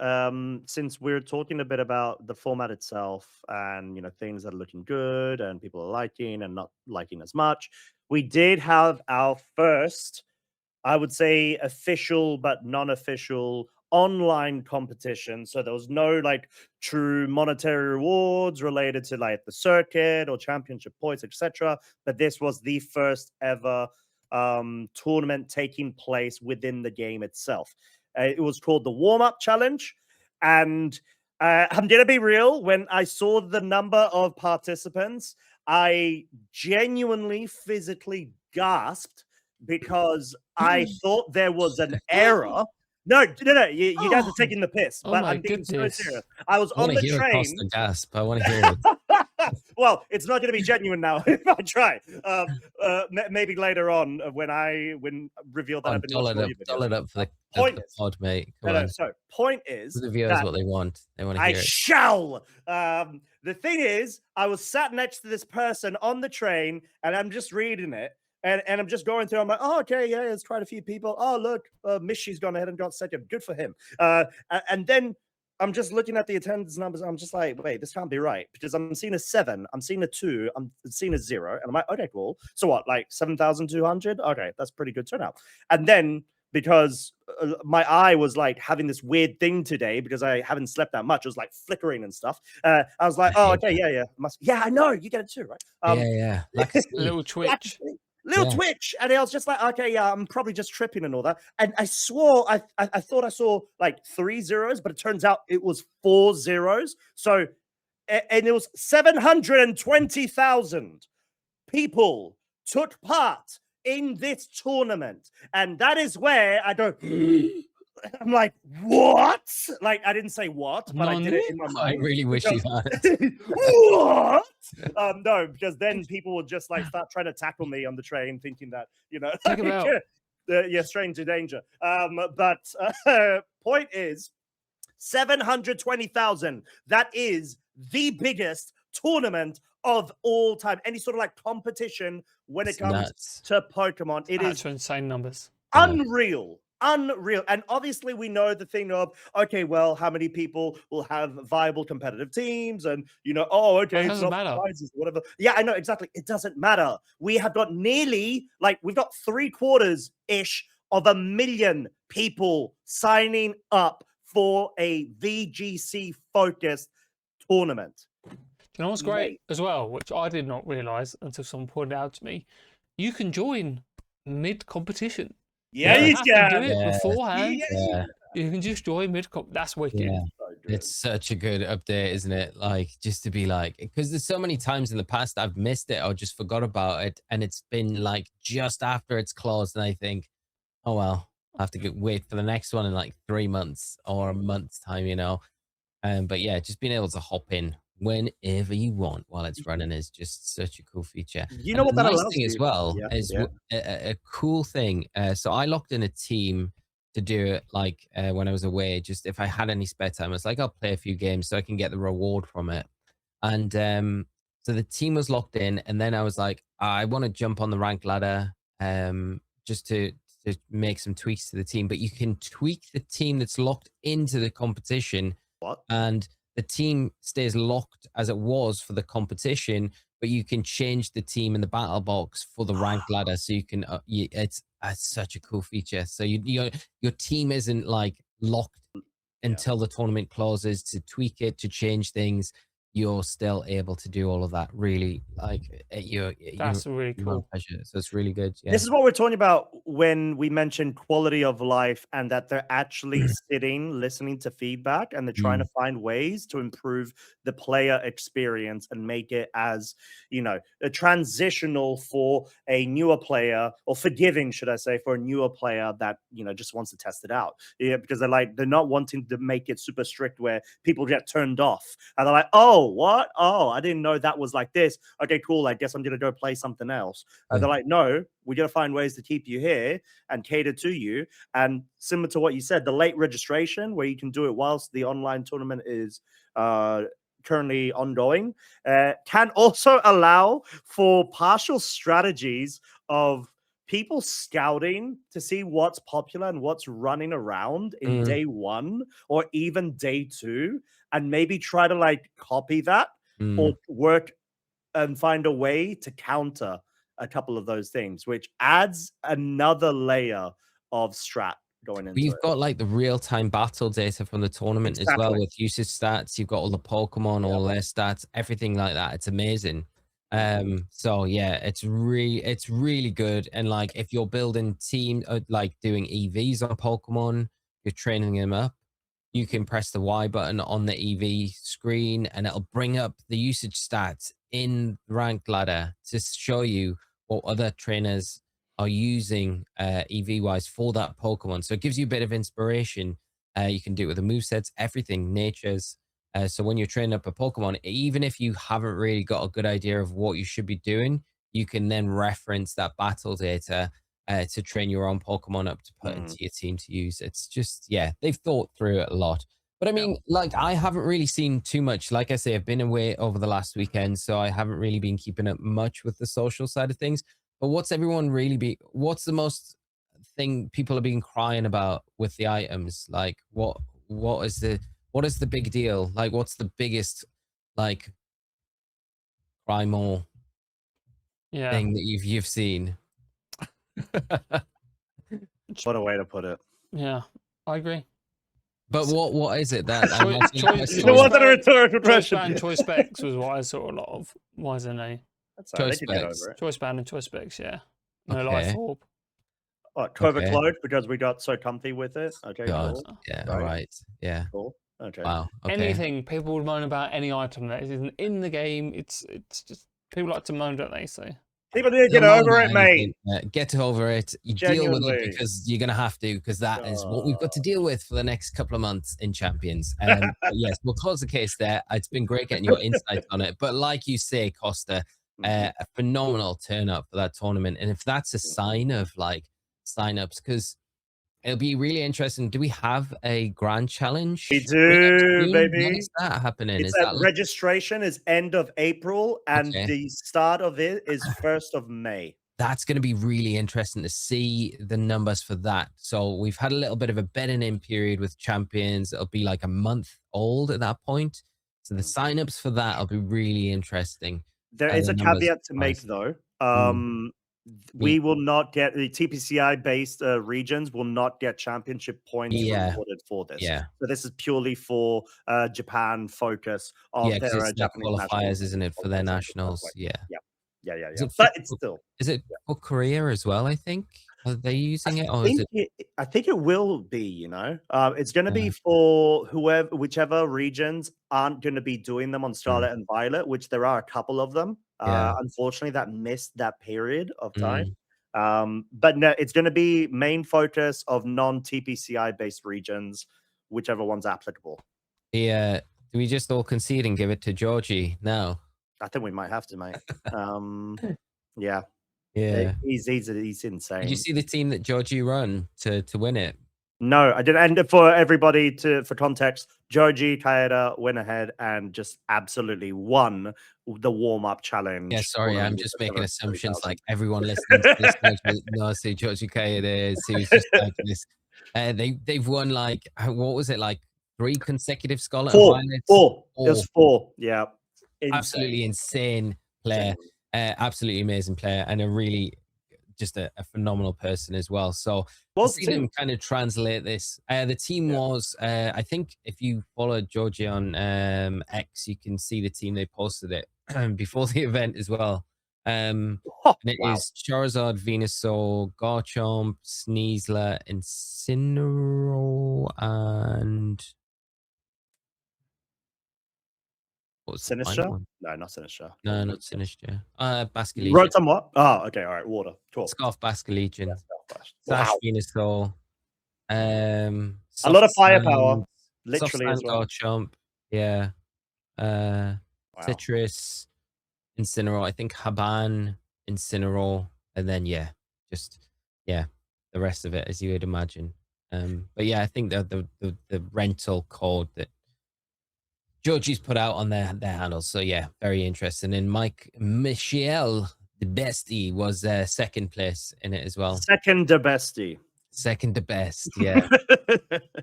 since we're talking a bit about the format itself and things that are looking good and people are liking and not liking as much, we did have our first, I would say, official but non-official online competition. So there was no like true monetary rewards related to like the circuit or championship points, etc. But this was the first ever tournament taking place within the game itself. It was called the warm-up challenge, and I'm gonna be real. When I saw the number of participants, I genuinely physically gasped because I thought there was an error No, you guys are taking the piss, Oh but my I'm being so goodness. serious. I was I on want the to hear a train. Costa gasp. I want to hear it. Well, it's not going to be genuine now if I try. Maybe later on when reveal that Come I've on, been doll watching it all up, your doll videos. it up for Point the is, pod, mate. Come on. so point Give is the viewers that what they want. They want to I hear it. shall. The thing is, I was sat next to this person on the train, and I'm just reading it, and I'm just going through. I'm like, oh, okay, yeah, it's quite a few people. Oh, look, Mishy's gone ahead and got second. Good for him. And then I'm just looking at the attendance numbers. I'm just like, wait, this can't be right because I'm seeing a 7, I'm seeing a 2, I'm seeing a 0, and I'm like, okay, cool. So what, like 7,200? Okay, that's pretty good turnout. And then because my eye was like having this weird thing today because I haven't slept that much. It was like flickering and stuff. I was like, oh, okay, yeah. Yeah, I know. You get it too, right? Yeah. Like a Little twitch. Little twitch. And I was just like, okay, yeah, I'm probably just tripping and all that. And I swore, I thought I saw like 3 zeros, but it turns out it was 4 zeros. So, and it was 720,000 people took part in this tournament. And that is where I go, I'm like, what? Like, I didn't say what, but I did it in my I mind. really wish you had. What? No, because then people would just like start trying to tackle me on the train, thinking that, Think about you're stranger danger. But point is, 720,000. That is the biggest tournament of all time. Any sort of like competition when it comes Nuts. to Pokemon, it that's is insane numbers. unreal. Unreal. And obviously, we know the thing of, okay, well, how many people will have viable competitive teams? And, oh, okay, It it's doesn't not matter. prizes, whatever. Yeah, I know, exactly. It doesn't matter. We have got we've got 3/4 ish of 1 million people signing up for a VGC focused tournament. You know what's great Mate. as well, which I did not realize until someone pointed out to me? You can join mid competition. Yeah, You you don't have to do can. it beforehand. Yeah. You can just join mid comp. That's wicked. Yeah. So good. It's such a good update, isn't it? Like, just to be like, because there's so many times in the past I've missed it or just forgot about it, and it's been like just after it's closed, and I think, oh well, I have to wait for the next one in like 3 months or a month's time, But yeah, just being able to hop in whenever you want while it's running is just such a cool feature. You And know what the that nice allows thing as you? well Yeah, is yeah. a cool thing. So I locked in a team to do it like when I was away. Just if I had any spare time, I was like, I'll play a few games so I can get the reward from it. And so the team was locked in, and then I was like, I want to jump on the rank ladder just to make some tweaks to the team. But you can tweak the team that's locked into the competition, What? and the team stays locked as it was for the competition, but you can change the team in the battle box for the rank ladder. So you can, it's such a cool feature. So your team isn't like locked until the tournament closes to tweak it, to change things. You're still able to do all of that. Really, like That's really cool. pleasure. So it's really good. Yeah. This is what we're talking about when we mention quality of life and that they're actually sitting, listening to feedback, and they're trying to find ways to improve the player experience and make it as, a transitional for a newer player, or forgiving, should I say, for a newer player that, just wants to test it out. Yeah, because they're not wanting to make it super strict where people get turned off. And they're like, oh, what? Oh, I didn't know that was like this. Okay, cool. I guess I'm going to go play something else. They're like, no, we got to find ways to keep you here and cater to you. And similar to what you said, the late registration, where you can do it whilst the online tournament is currently ongoing, can also allow for partial strategies of people scouting to see what's popular and what's running around in day 1 or even day 2, and maybe try to like copy that or work and find a way to counter a couple of those things, which adds another layer of strat going into But you've it. got like the real-time battle data from the tournament as well, Exactly. with usage stats. You've got all the Pokemon, all their stats, everything like that. It's amazing. So yeah, it's really good. And like, if you're building team, like doing EVs on Pokemon, you're training them up, you can press the Y button on the EV screen and it'll bring up the usage stats in rank ladder to show you what other trainers are using EV-wise for that Pokemon. So it gives you a bit of inspiration. You can do it with the movesets, everything, natures. So when you're training up a Pokemon, even if you haven't really got a good idea of what you should be doing, you can then reference that battle data to train your own Pokemon up to put into your team to use. It's just, yeah, they've thought through it a lot. But I mean, like, I haven't really seen too much. Like I say, I've been away over the last weekend, so I haven't really been keeping up much with the social side of things. But what's the most thing people are being crying about with the items? Like, what is the big deal? Like, what's the biggest, like, primal thing that you've seen? What a way to put it. Yeah, I agree. But what is it that It wasn't a rhetorical Choice question. band, choice specs was what I saw a lot of. Why isn't they? That's all right. Choice They can get specs. over it. Choice band and choice specs, yeah. No Okay. life orb. Covert cloak because we got so comfy with it. Okay, God. cool. Yeah. All right. Yeah. Cool. Okay. Wow. Okay. Anything people would moan about, any item that isn't in the game, it's just people like to moan, don't they? So people need to get Don't over moan it, about mate. anything. Get over it. You deal with it Genuinely. because you're gonna have to, because that is what we've got to deal with for the next couple of months in Champions. But yes, we'll close the case there. It's been great getting your insights on it. But like you say, Costa, a phenomenal turn up for that tournament. And if that's a sign of like sign-ups, because it'll be really interesting. Do we have a grand challenge? We do, baby. When is that happening? It's registration is end of April and the start of it is 1st of May. That's going to be really interesting to see the numbers for that. So we've had a little bit of a bedding in period with champions. It'll be like a month old at that point. So the signups for that will be really interesting. There is a caveat to make though. We will not get the TPCI based regions will not get championship points rewarded for this. Yeah. So this is purely for Japan focus of their it's Japanese qualifiers, isn't it, for their nationals? Yeah. But it's still. Is it for Korea as well? I think are they using it, or I think it will be. You know, it's going to be for whichever regions aren't going to be doing them on Scarlet and Violet, which there are a couple of them. Unfortunately, that missed that period of time. But no, it's going to be main focus of non-TPCI based regions, whichever one's applicable. Do we just all concede and give it to Georgie now? I think we might have to, mate. Yeah. He's insane. Did you see the team that Georgie run to win it? No, I didn't. And for everybody for context, Joji Kaeda went ahead and just absolutely won the warm-up challenge. Yeah, sorry, I'm just making assumptions like everyone listening to this knows who Joji Kaeda is. He was just like this. They've won like, what was it, like 3 consecutive Scarlet and Violet? Four. It was 4. Yeah. Absolutely insane player. Absolutely amazing player, and a really just a phenomenal person as well. So we'll see them kind of translate this. The team was, I think if you followed Georgie on X, you can see the team. They posted it before the event as well. And it is Charizard, Venusaur, Garchomp, Sneasler, Incineroar, and Sinister? No, not Sinister. No, not Sinister. Basculegion. Wrote somewhat. Oh, okay. All right. Water. Cool. Scarf Basculegion. Yeah, Sash Venusaur. A lot of firepower. Literally as well. Garchomp. Yeah. Citrus. Incineroar. I think Haban. Incineroar. And then, the rest of it, as you would imagine. But yeah, I think the rental code that Georgie's put out on their handles. So yeah, very interesting. And Mike Michel, the bestie, was second place in it as well. Second the bestie. Second the best, yeah.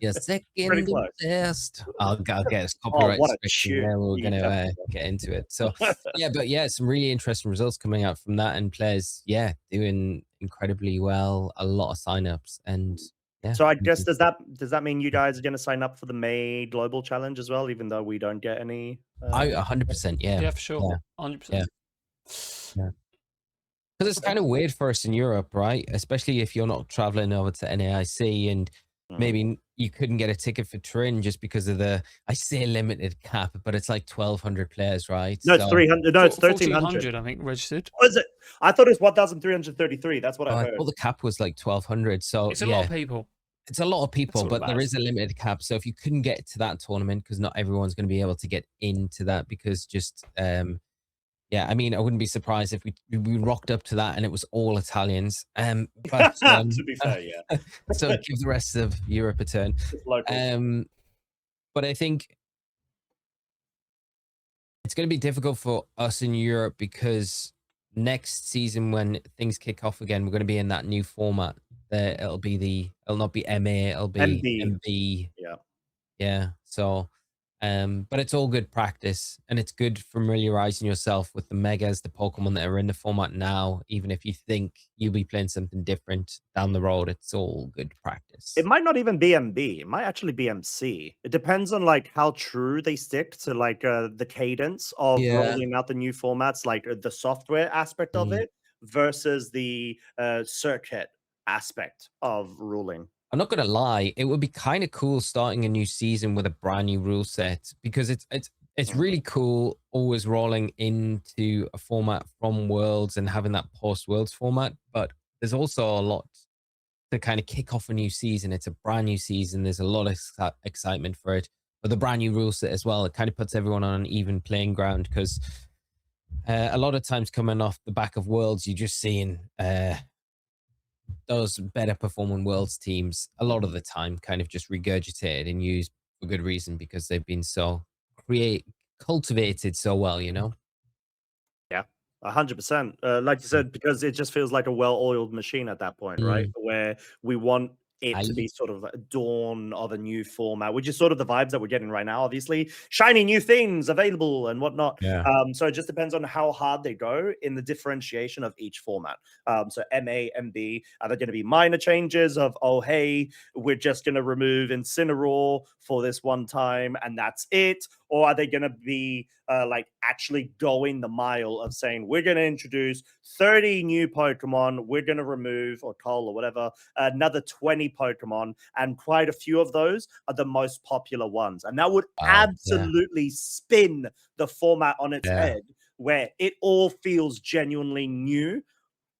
Yeah, second the best. I'll get us copyright restriction there. We're going to get into it. So yeah, some really interesting results coming out from that, and players, doing incredibly well. A lot of signups, and so I guess does that mean you guys are going to sign up for the May Global Challenge as well, even though we don't get any? 100%, yeah, for sure, 100%. Yeah. Because it's kind of weird for us in Europe, right? Especially if you're not traveling over to NAIC, and maybe you couldn't get a ticket for Trin just because of I say limited cap, but it's like 1,200 players, right? No, it's 300. No, it's 1,300. 1,400, I think, registered. What is it? I thought it was 1,333. That's what I I heard. thought the cap was like 1,200. So It's a lot of people. it's a lot of people, all that but there matters. is a limited cap. So if you couldn't get to that tournament, because not everyone's going to be able to get into that, because just yeah, I mean, I wouldn't be surprised if we rocked up to that and it was all Italians. But To be fair, yeah, so give the rest of Europe a turn. it's local. But I think it's going to be difficult for us in Europe because next season when things kick off again, we're going to be in that new format. It'll not be MA, it'll be MB. Yeah. Yeah. So, but it's all good practice and it's good familiarizing yourself with the megas, the Pokemon that are in the format now. Even if you think you'll be playing something different down the road, it's all good practice. It might not even be MB. It might actually be MC. It depends on like how true they stick to like the cadence of rolling out the new formats, like the software aspect of it versus the circuit aspect of ruling. I'm not gonna lie, it would be kind of cool starting a new season with a brand new rule set because it's really cool always rolling into a format from Worlds and having that post Worlds format. But there's also a lot to kind of kick off a new season. It's a brand new season. There's a lot of excitement for it. But the brand new rule set as well, it kind of puts everyone on an even playing ground because a lot of times coming off the back of Worlds, you're just seeing those better performing Worlds teams a lot of the time kind of just regurgitated and used for good reason because they've been so cultivated so well, you know? Yeah, 100%. Like you said, because it just feels like a well-oiled machine at that point, right? Where we want it to be sort of a dawn of a new format, which is sort of the vibes that we're getting right now. Obviously, shiny new things available and whatnot. Yeah. So it just depends on how hard they go in the differentiation of each format. So MA, MB, are there going to be minor changes of, oh, hey, we're just going to remove Incineroar for this one time and that's it? Or are they going to be like actually going the mile of saying, we're going to introduce 30 new Pokemon, we're going to remove, or Cole or whatever, another 20 Pokemon, and quite a few of those are the most popular ones. And that would absolutely spin the format on its head, where it all feels genuinely new.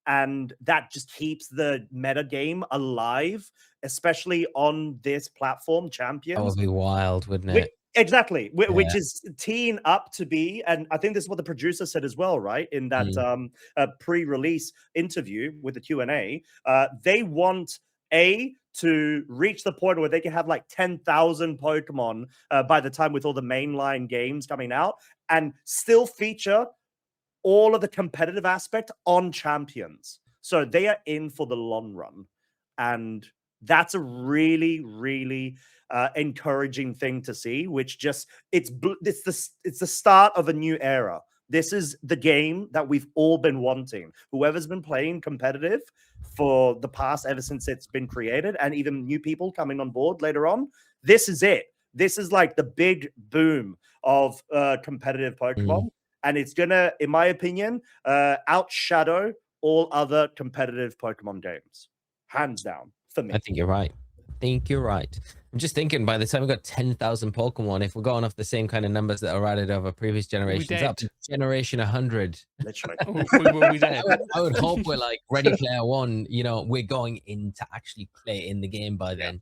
And that just keeps the meta game alive, especially on this platform, Champions. That would be wild, wouldn't it? Exactly, which is teeing up to be, and I think this is what the producer said as well, right? In that pre-release interview with the Q&A, they want to reach the point where they can have like 10,000 Pokemon by the time with all the mainline games coming out, and still feature all of the competitive aspect on Champions. So they are in for the long run, and that's a really, really encouraging thing to see. Which just it's the start of a new era. This is the game that we've all been wanting. Whoever's been playing competitive for the past, ever since it's been created, and even new people coming on board later on, this is it. This is like the big boom of competitive Pokemon. And it's gonna, in my opinion, outshadow all other competitive Pokemon games. Hands down, for me. I think you're right. I'm just thinking by the time we got 10,000 Pokemon, if we're going off the same kind of numbers that are added over previous generations, up to generation 100. Literally. We will be dead. I would hope we're like Ready Player One, you know, we're going in to actually play in the game by then.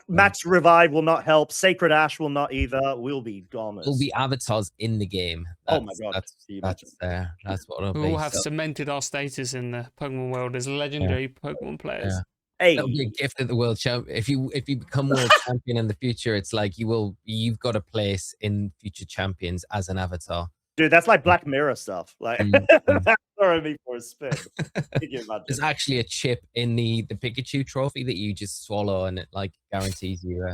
Max Revive will not help. Sacred Ash will not either. We'll be gone. We'll be avatars in the game. Oh my god. That's what it'll be. We will have cemented our status in the Pokemon world as legendary Pokemon players. Hey. That'll be a gift at the world champ. If you become world champion in the future, it's like you've got a place in future champions as an avatar. Dude, that's like Black Mirror stuff. Like that's throwing me for a spin. There's actually a chip in the Pikachu trophy that you just swallow and it like guarantees you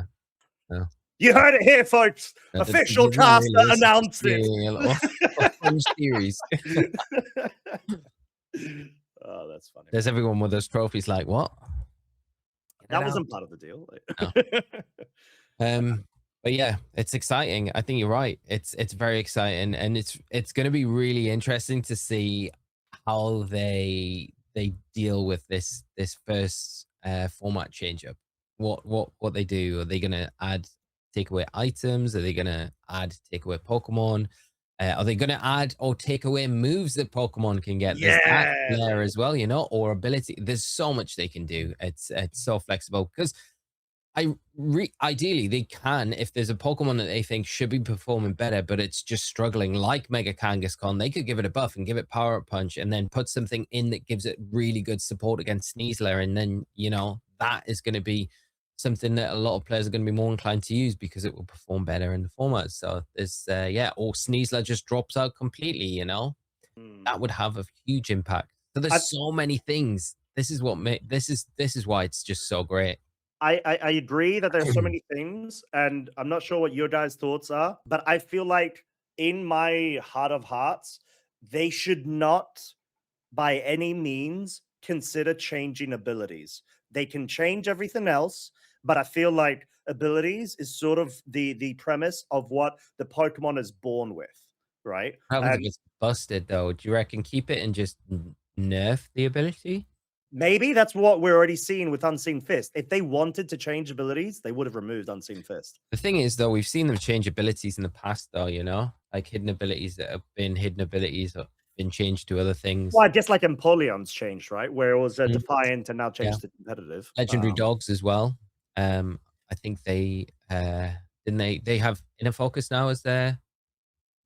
You heard it here, folks. Official caster announced it. Series. Oh, that's funny. There's everyone with those trophies like, what? That wasn't part of the deal. No. But yeah, it's exciting. I think you're right. It's very exciting, and it's going to be really interesting to see how they deal with this first format change up. what they do. Are they gonna take away items? Are they gonna take away Pokemon? Are they gonna add or take away moves that Pokemon can get? There's that Yeah. there as well, or ability. There's so much they can do. It's so flexible because ideally they can, if there's a Pokemon that they think should be performing better, but it's just struggling, like Mega Kangaskhan, they could give it a buff and give it Power Up Punch, and then put something in that gives it really good support against Sneasler, and then that is going to be something that a lot of players are going to be more inclined to use because it will perform better in the format. So there's or Sneasler just drops out completely. Mm. That would have a huge impact. So there's so many things. This is what this is why it's just so great. I agree that there's so many things, and I'm not sure what your guys' thoughts are, but I feel like in my heart of hearts, they should not by any means consider changing abilities. They can change everything else, but I feel like abilities is sort of the premise of what the Pokemon is born with, right? How if it's busted though? Do you reckon keep it and just nerf the ability? Maybe that's what we're already seeing with Unseen Fist. If they wanted to change abilities, they would have removed Unseen Fist. The thing is, though, we've seen them change abilities in the past, though, like hidden abilities that have been hidden abilities have been changed to other things. Well, I guess like Empoleon's changed, right? Where it was a Defiant and now changed to competitive. Legendary dogs as well. I think they didn't they have Inner Focus now as their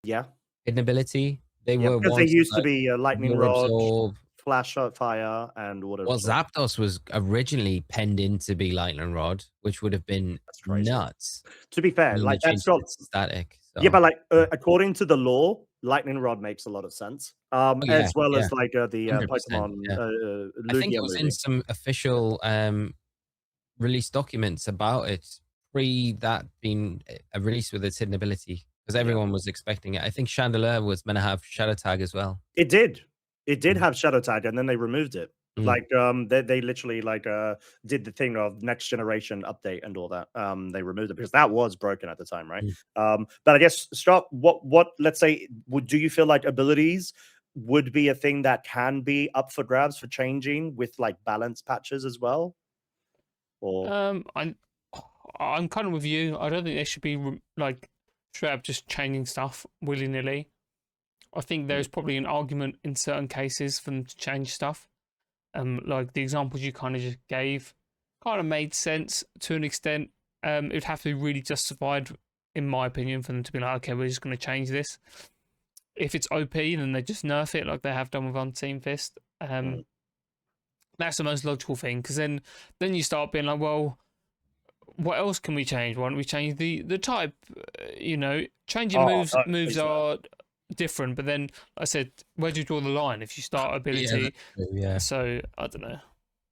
hidden ability. They were because they used to be Lightning Rod, Absorb. Flash Fire, and Water. Well, Zapdos was originally penned in to be Lightning Rod, which would have been nuts. To be fair, like that's got static. So. Yeah, but like according to the law, Lightning Rod makes a lot of sense. As well as like the Pokemon. I think it was in some official release documents about it pre that being a release with its hidden ability because everyone was expecting it. I think Chandelier was meant to have Shadow Tag as well. It did. It did have Shadow Tag, and then they removed it. Like they literally like did the thing of next generation update and all that. They removed it because that was broken at the time, right? But I guess what let's say do you feel like abilities would be a thing that can be up for grabs for changing with like balance patches as well? Or I'm kind of with you. I don't think they should be like straight up just changing stuff willy-nilly. I think there's probably an argument in certain cases for them to change stuff. Like the examples you kind of just gave kind of made sense to an extent. It would have to be really justified, in my opinion, for them to be like, okay, we're just going to change this. If it's OP, then they just nerf it like they have done with Unseen Fist. That's the most logical thing, because then you start being like, well, what else can we change? Why don't we change the type? Changing moves are different, but then I said, where do you draw the line if you start ability? So I don't know.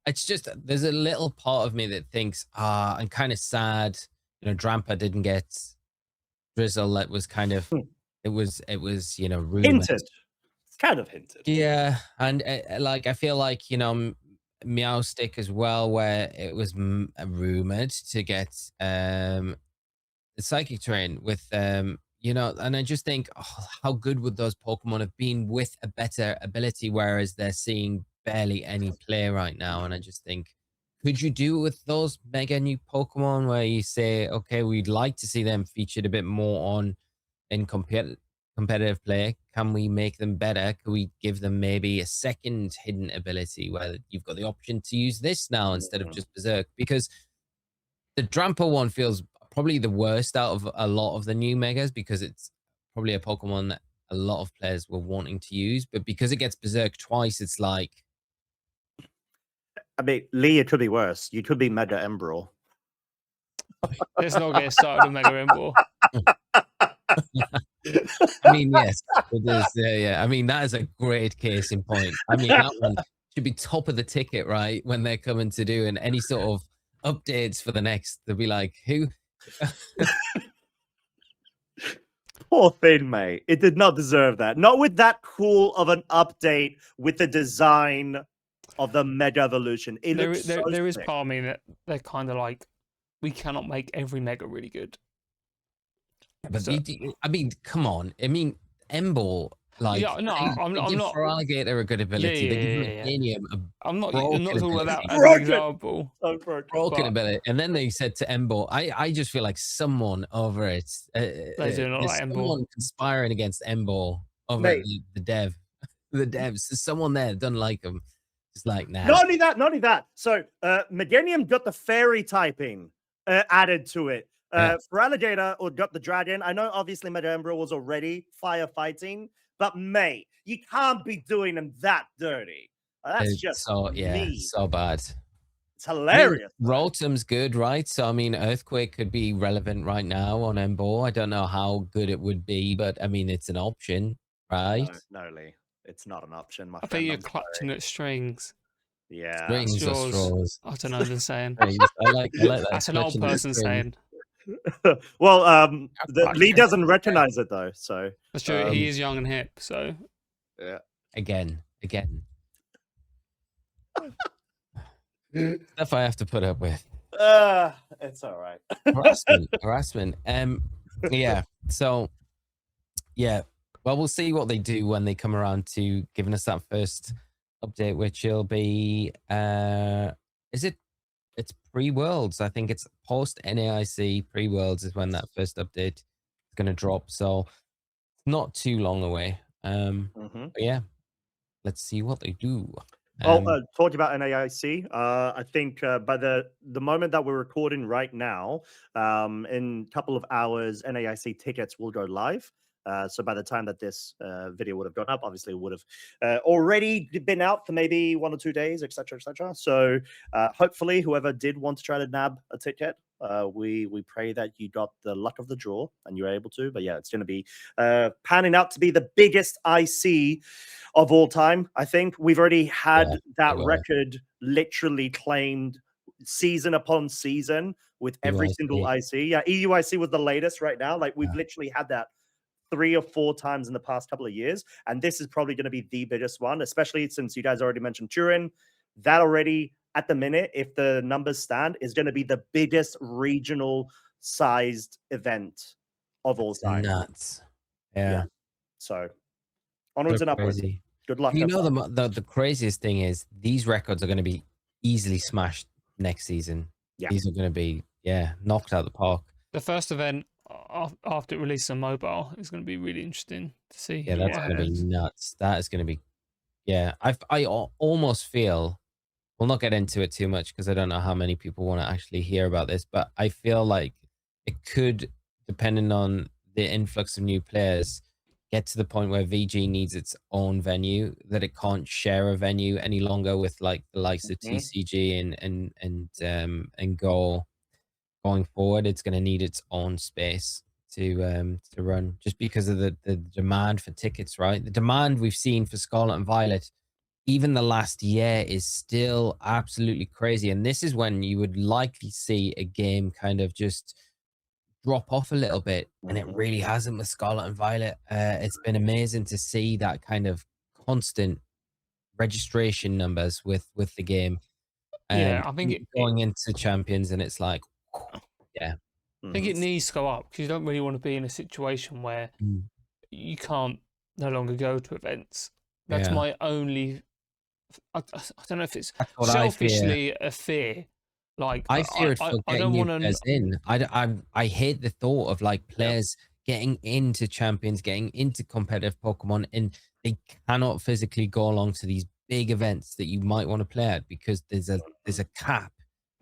It's just there's a little part of me that thinks, I'm kind of sad. Drampa didn't get Drizzle. That was kind of it was rumored. Hinted. It's kind of hinted. Yeah, and like I feel like Meowstick as well, where it was rumored to get the Psychic Terrain with and I just think, how good would those Pokemon have been with a better ability, whereas they're seeing barely any play right now. And I just think, could you do it with those mega new Pokemon where you say, okay, we'd like to see them featured a bit more in competitive play? Can we make them better? Could we give them maybe a second hidden ability where you've got the option to use this now instead of just Berserk? Because the Drampa one feels probably the worst out of a lot of the new megas because it's probably a Pokemon that a lot of players were wanting to use, but because it gets Berserk twice, it's like, I mean, Lee, it could be worse. You could be Mega Embryo. Let's not get started on Mega Embryo. I mean, yes, it is. Yeah. I mean, that is a great case in point. I mean, that one should be top of the ticket, right? When they're coming to do any sort of updates for the next, they'll be like, who? Poor thing, mate. It did not deserve that. Not with that cool of an update with the design of the Mega Evolution. There is part of me that they're kind of like, we cannot make every Mega really good. But I mean, come on. I mean, Emball Like, Yeah, no, I'm they give not. Feraligatr a good Yeah, ability. They give yeah, yeah, yeah. Meganium a I'm not broken talking about that ability. as an Broken. example. So broken. Broken But ability. And then they said to Embo, I just feel like someone over it, they do not there's like Emball. someone conspiring against Embo over at Mate. the devs. There's someone there that doesn't like him. It's like, nah. Not only that. So Meganium got the fairy typing added to it. Yeah. Feraligatr or got the dragon. I know obviously Madambra was already firefighting, but mate, you can't be doing them that dirty. That's It's just yeah, mean. so bad. It's I mean, hilarious. Rotom's good, right? So I mean, Earthquake could be relevant right now on Embo. I don't know how good it would be, but I mean, it's an option, right? No, Lee, it's not an option, my I think friend. you're I'm clutching sorry. at strings. Yeah. Strings or Straws. straws. I don't know the saying. Strings. I like that. That's an old Clutching the person strings. saying. Well, Clutch Lee it. doesn't recognize it though, so That's true. He is young and hip, so yeah. Again. Stuff I have to put up with. It's all right. Harassment. Yeah. So, yeah. Well, we'll see what they do when they come around to giving us that first update, which will be, it's pre-worlds. I think it's post NAIC pre-worlds is when that first update is going to drop. So not too long away. But yeah, let's see what they do. Talking about NAIC, I think by the moment that we're recording right now, in a couple of hours, NAIC tickets will go live. So by the time that this video would have gone up, obviously it would have already been out for maybe 1 or 2 days, etc., etc. So hopefully, whoever did want to try to nab a ticket, we pray that you got the luck of the draw and you're able to. But yeah, it's going to be panning out to be the biggest IC of all time. I think we've already had that record literally claimed season upon season with every single IC. Yeah, EUIC was the latest right now. Like we've literally had that 3 or 4 times in the past couple of years, and this is probably going to be the biggest one, especially since you guys already mentioned Turin. That already at the minute, if the numbers stand, is going to be the biggest regional sized event of all time. Nuts. Yeah. So onwards and upwards. Crazy. Good luck. You know, the craziest thing is these records are going to be easily smashed next season. Yeah. These are going to be, knocked out of the park. The first event after it releases on mobile is going to be really interesting to see. Yeah, that's going to be nuts. That is going to be, I almost feel, we'll not get into it too much because I don't know how many people want to actually hear about this, but I feel like it could, depending on the influx of new players, get to the point where VG needs its own venue, that it can't share a venue any longer with like the likes of TCG and going forward. It's going to need its own space to run, just because of the demand for tickets, right? The demand we've seen for Scarlet and Violet, even the last year, is still absolutely crazy. And this is when you would likely see a game kind of just drop off a little bit, and it really hasn't with Scarlet and Violet. It's been amazing to see that kind of constant registration numbers with the game. Yeah, I think going into Champions, and it's like, yeah, I think it needs to go up because you don't really want to be in a situation where you can't no longer go to events. That's my only. I don't know if it's selfishly a fear. Like I fear it for I getting don't new want players in. I hate the thought of like players getting into Champions, getting into competitive Pokemon, and they cannot physically go along to these big events that you might want to play at because there's a cap,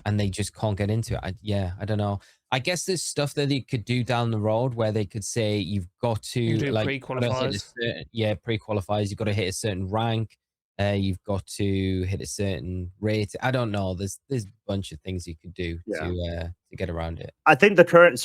and they just can't get into it. I don't know. I guess there's stuff that they could do down the road where they could say you've got to like pre-qualifiers. Pre-qualifiers. You've got to hit a certain rank. You've got to hit a certain rate. I don't know. There's a bunch of things you could do to get around it. I think the current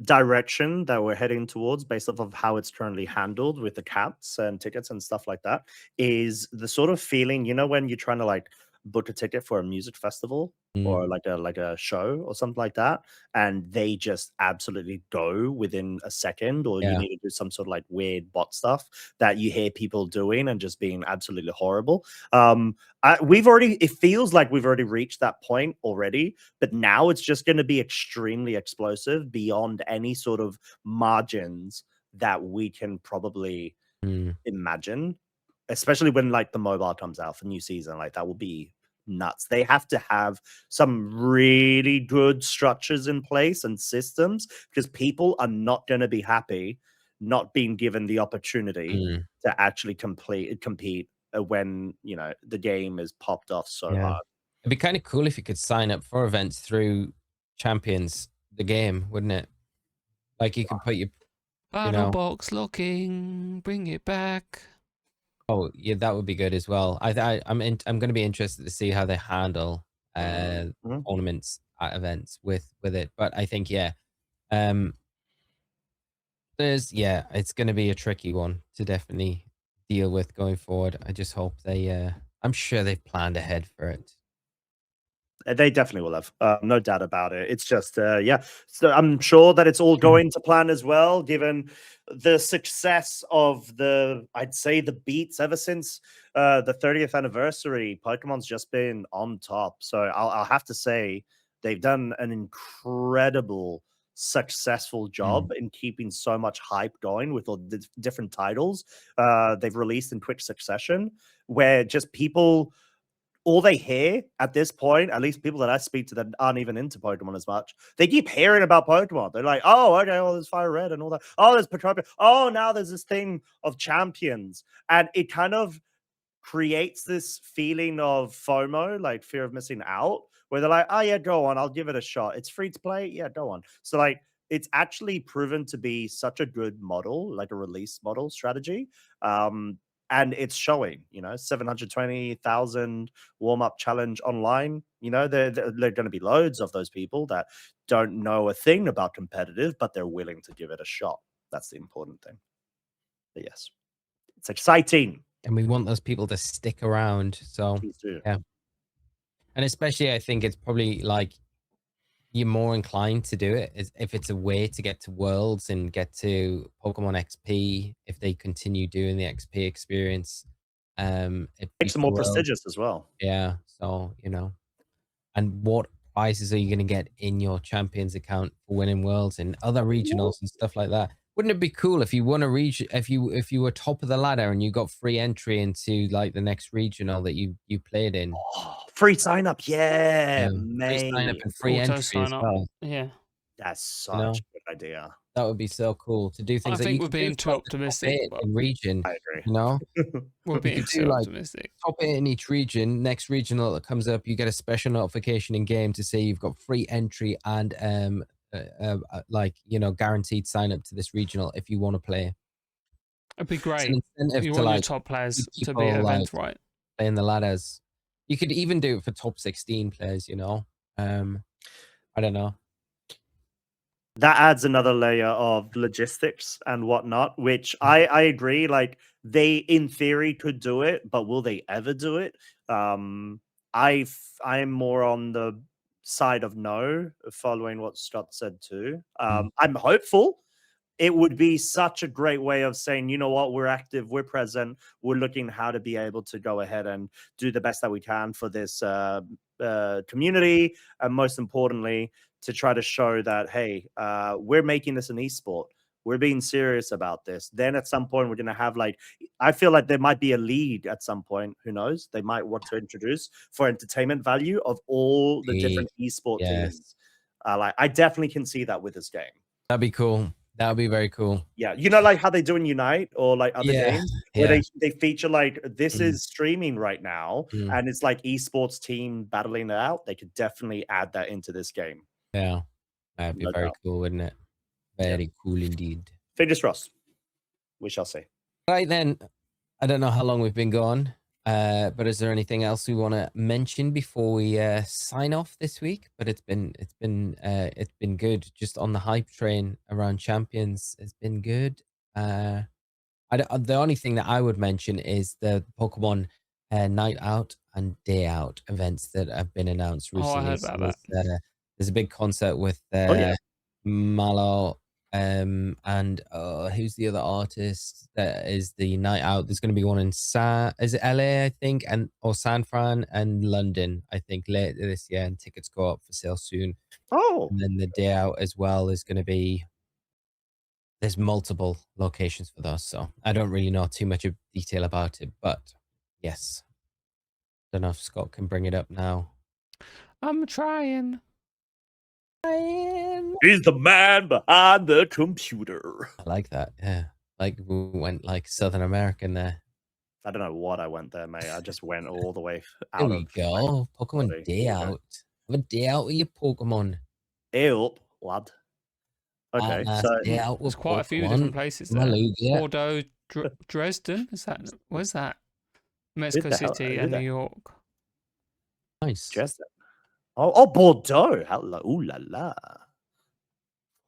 direction that we're heading towards, based off of how it's currently handled with the caps and tickets and stuff like that, is the sort of feeling, you know, when you're trying to like book a ticket for a music festival or like a show or something like that, and they just absolutely go within a second, or you need to do some sort of like weird bot stuff that you hear people doing and just being absolutely horrible. It feels like we've already reached that point already, but now it's just going to be extremely explosive beyond any sort of margins that we can probably Mm. imagine, especially when like the mobile comes out for new season. Like that will be nuts. They have to have some really good structures in place and systems, because people are not going to be happy not being given the opportunity Mm. to actually compete when the game is popped off so Yeah. hard. It'd be kind of cool if you could sign up for events through Champions, the game, wouldn't it? Like you could put your, Battle box locking, bring it back. oh yeah, that would be good as well. I'm going to be interested to see how they handle Mhm. tournaments at events with it. But I think um, it's going to be a tricky one to definitely deal with going forward. I just hope I'm sure they've planned ahead for it. They definitely will have, no doubt about it. It's just, yeah. So I'm sure that it's all going to plan as well, given the success of I'd say the beats ever since the 30th anniversary. Pokemon's just been on top. So I'll have to say they've done an incredible, successful job in keeping so much hype going with all the different titles they've released in quick succession, where just people, all they hear at this point, at least people that I speak to that aren't even into Pokemon as much, they keep hearing about Pokemon. They're like, oh, okay, well, there's Fire Red and all that. Oh, there's Petropia. Oh, now there's this thing of champions. And it kind of creates this feeling of FOMO, like fear of missing out, where they're like, oh, yeah, go on. I'll give it a shot. It's free to play. Yeah, go on. So, like, it's actually proven to be such a good model, like a release model strategy. And it's showing, 720,000 warm-up challenge online. There are going to be loads of those people that don't know a thing about competitive, but they're willing to give it a shot. That's the important thing. But yes, it's exciting. And we want those people to stick around. So Please do. yeah. And especially I think it's probably like you're more inclined to do it if it's a way to get to Worlds and get to Pokemon XP. If they continue doing the XP experience, it Makes it more prestigious as well. Yeah, so and what prizes are you going to get in your Champions account for winning Worlds and other regionals and stuff like that? Wouldn't it be cool if you won a region, if you were top of the ladder and you got free entry into like the next regional that you played in? Oh, free sign up, yeah, Free sign up mate. and free Auto entry sign as up. well. Yeah. That's You know, such a good idea. that would be so cool to do I things that think you we're could do being too for, like, the top optimistic. 8 in region. I agree. You know, We're you being could too do like optimistic. top 8 in each region. Next regional that comes up, you get a special notification in game to say you've got free entry and like guaranteed sign up to this regional if you want to play. It'd be It's great. an incentive You to want your like top players keep to be at people like events, right? playing the ladders. You could even do it for top 16 players. I don't know. That adds another layer of logistics and whatnot, which I agree. Like they, in theory, could do it, but will they ever do it? I'm more on the side of no, following what Scott said too. Mm. I'm hopeful. It would be such a great way of saying, you know what, we're active, we're present, we're looking how to be able to go ahead and do the best that we can for this community, and most importantly, to try to show that, hey, we're making this an esport. We're being serious about this. Then at some point, we're going to have I feel like there might be a league at some point. Who knows? They might want to introduce for entertainment value of all the different esport Yes. teams. I definitely can see that with this game. That'd be cool. That would be very cool. Yeah, like how they do in Unite or like other games where they feature like this is streaming right now and it's like esports team battling it out. They could definitely add that into this game. Yeah, that'd be No very doubt. cool, wouldn't it? Very cool indeed. Fingers crossed. We shall see. Right then, I don't know how long we've been gone, but is there anything else we want to mention before we sign off this week? But it's been good. Just on the hype train around champions, it's been good. The only thing that I would mention is the Pokemon night out and day out events that have been announced recently. Oh, I heard about that. There's a big concert with Malo, and who's the other artist that is the night out? There's going to be one in is it LA, I think, or San Fran and London, I think, later this year, and tickets go up for sale soon. Oh, And then the day out as well is going to be there's multiple locations for those, so I don't really know too much of detail about it, but yes. Don't know if Scott can bring it up now. I'm trying. He's the man behind the computer. I like that. Yeah, like we went like Southern American there. I don't know what I went there, mate. I just went all the way out. There we go. Pokemon body. Day There we go. Out. Have a day out with your Pokemon. Up, lad. Okay, Nice so day out with There's quite a few Pokemon. different places there. Maluga. Bordeaux, Dresden. Is that? Where's that? Mexico the hell- City who and the- New York. Dresden. Nice. Oh, Bordeaux. Hello. Ooh la la.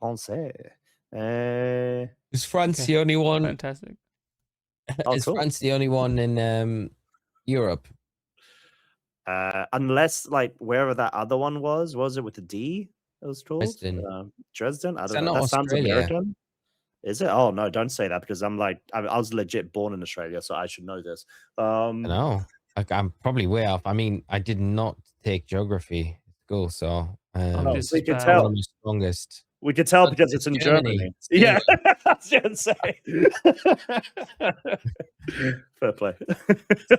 Français. Is France Okay. the only one? Fantastic. Oh, Is cool. France the only one in Europe? Unless like wherever that other one was it with the D? It was called Dresden. Dresden. I Is don't that know. not That sounds Australia? American. Is it? Oh no! Don't say that because I'm like I was legit born in Australia, so I should know this. No, I'm probably way off. I mean, I did not take geography at school, so This we is can bad. tell. one of my strongest. We could tell Oh, because it's in Germany. It's Yeah, I was gonna say. Fair play.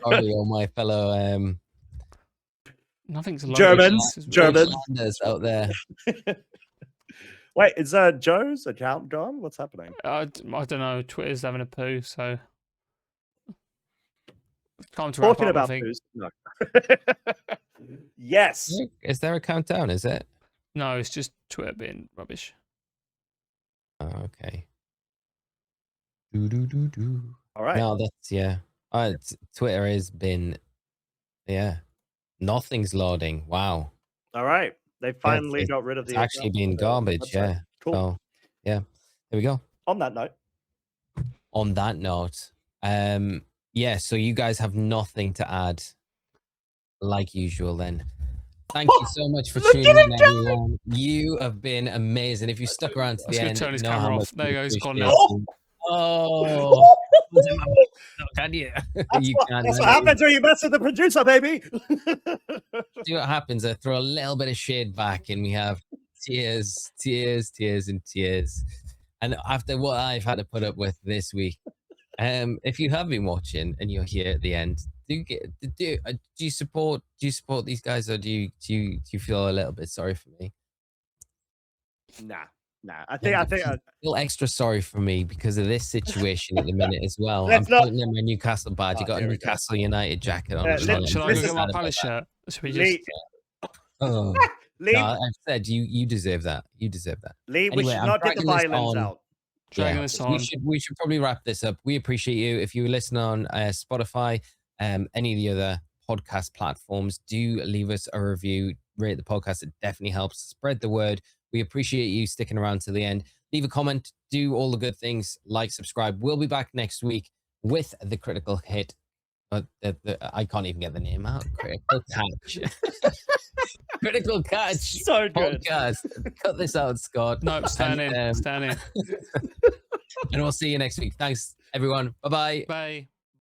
Sorry, all my fellow Nothing's loaded. Germans, This is Germans. Deutschlanders out there. Wait, is Joe's account gone? What's happening? I don't know. Twitter's having a poo, so time to wrap Talking up. I about think. booze. No. Yes. Is there a countdown? Is it? No, it's just Twitter being rubbish. Oh, okay. Do. All right. No, that's yeah. Twitter has been, yeah. Nothing's loading. Wow. All right. They finally it's- got rid of It's the actually account. been garbage. That's right. Yeah. Cool. So, yeah. There we go. On that note, On that note, yeah. So you guys have nothing to add, like usual. Then, thank you so much for Look tuning at in, it, everyone. You have been amazing. If you stuck around to I was the gonna end, turn his you know how camera much off. There we you go, it's gone appreciate now. you. Oh, can you? You can't. that's what happens when you mess with the producer, baby. See what happens. I throw a little bit of shade back, and we have tears, and tears. And after what I've had to put up with this week, if you have been watching and you're here at the end, do you support these guys, or do you feel a little bit sorry for me? Nah. I think Feel extra sorry for me because of this situation at the minute as well. Let's I'm not- putting in my Newcastle badge. You got a here we go. Newcastle United jacket on. Yeah, as well. Shall I I'm go listen- get my sad about Palace that. shirt? Should we Lee, just... Oh. Lee, No, I've said you deserve that. You deserve that. Lee, we Anyway, should I'm not get the dragging this violins on. out. Dragging this on. We should probably wrap this up. We appreciate you. If you listen on Spotify, any of the other podcast platforms, do leave us a review, rate the podcast. It definitely helps spread the word. We appreciate you sticking around to the end. Leave a comment, do all the good things, like, subscribe. We'll be back next week with the critical hit. I can't even get the name out. Critical catch. Critical catch. So good. Podcast. Cut this out, Scott. No, stand in. And Stand in. we'll see you next week. Thanks, everyone. Bye-bye. Bye.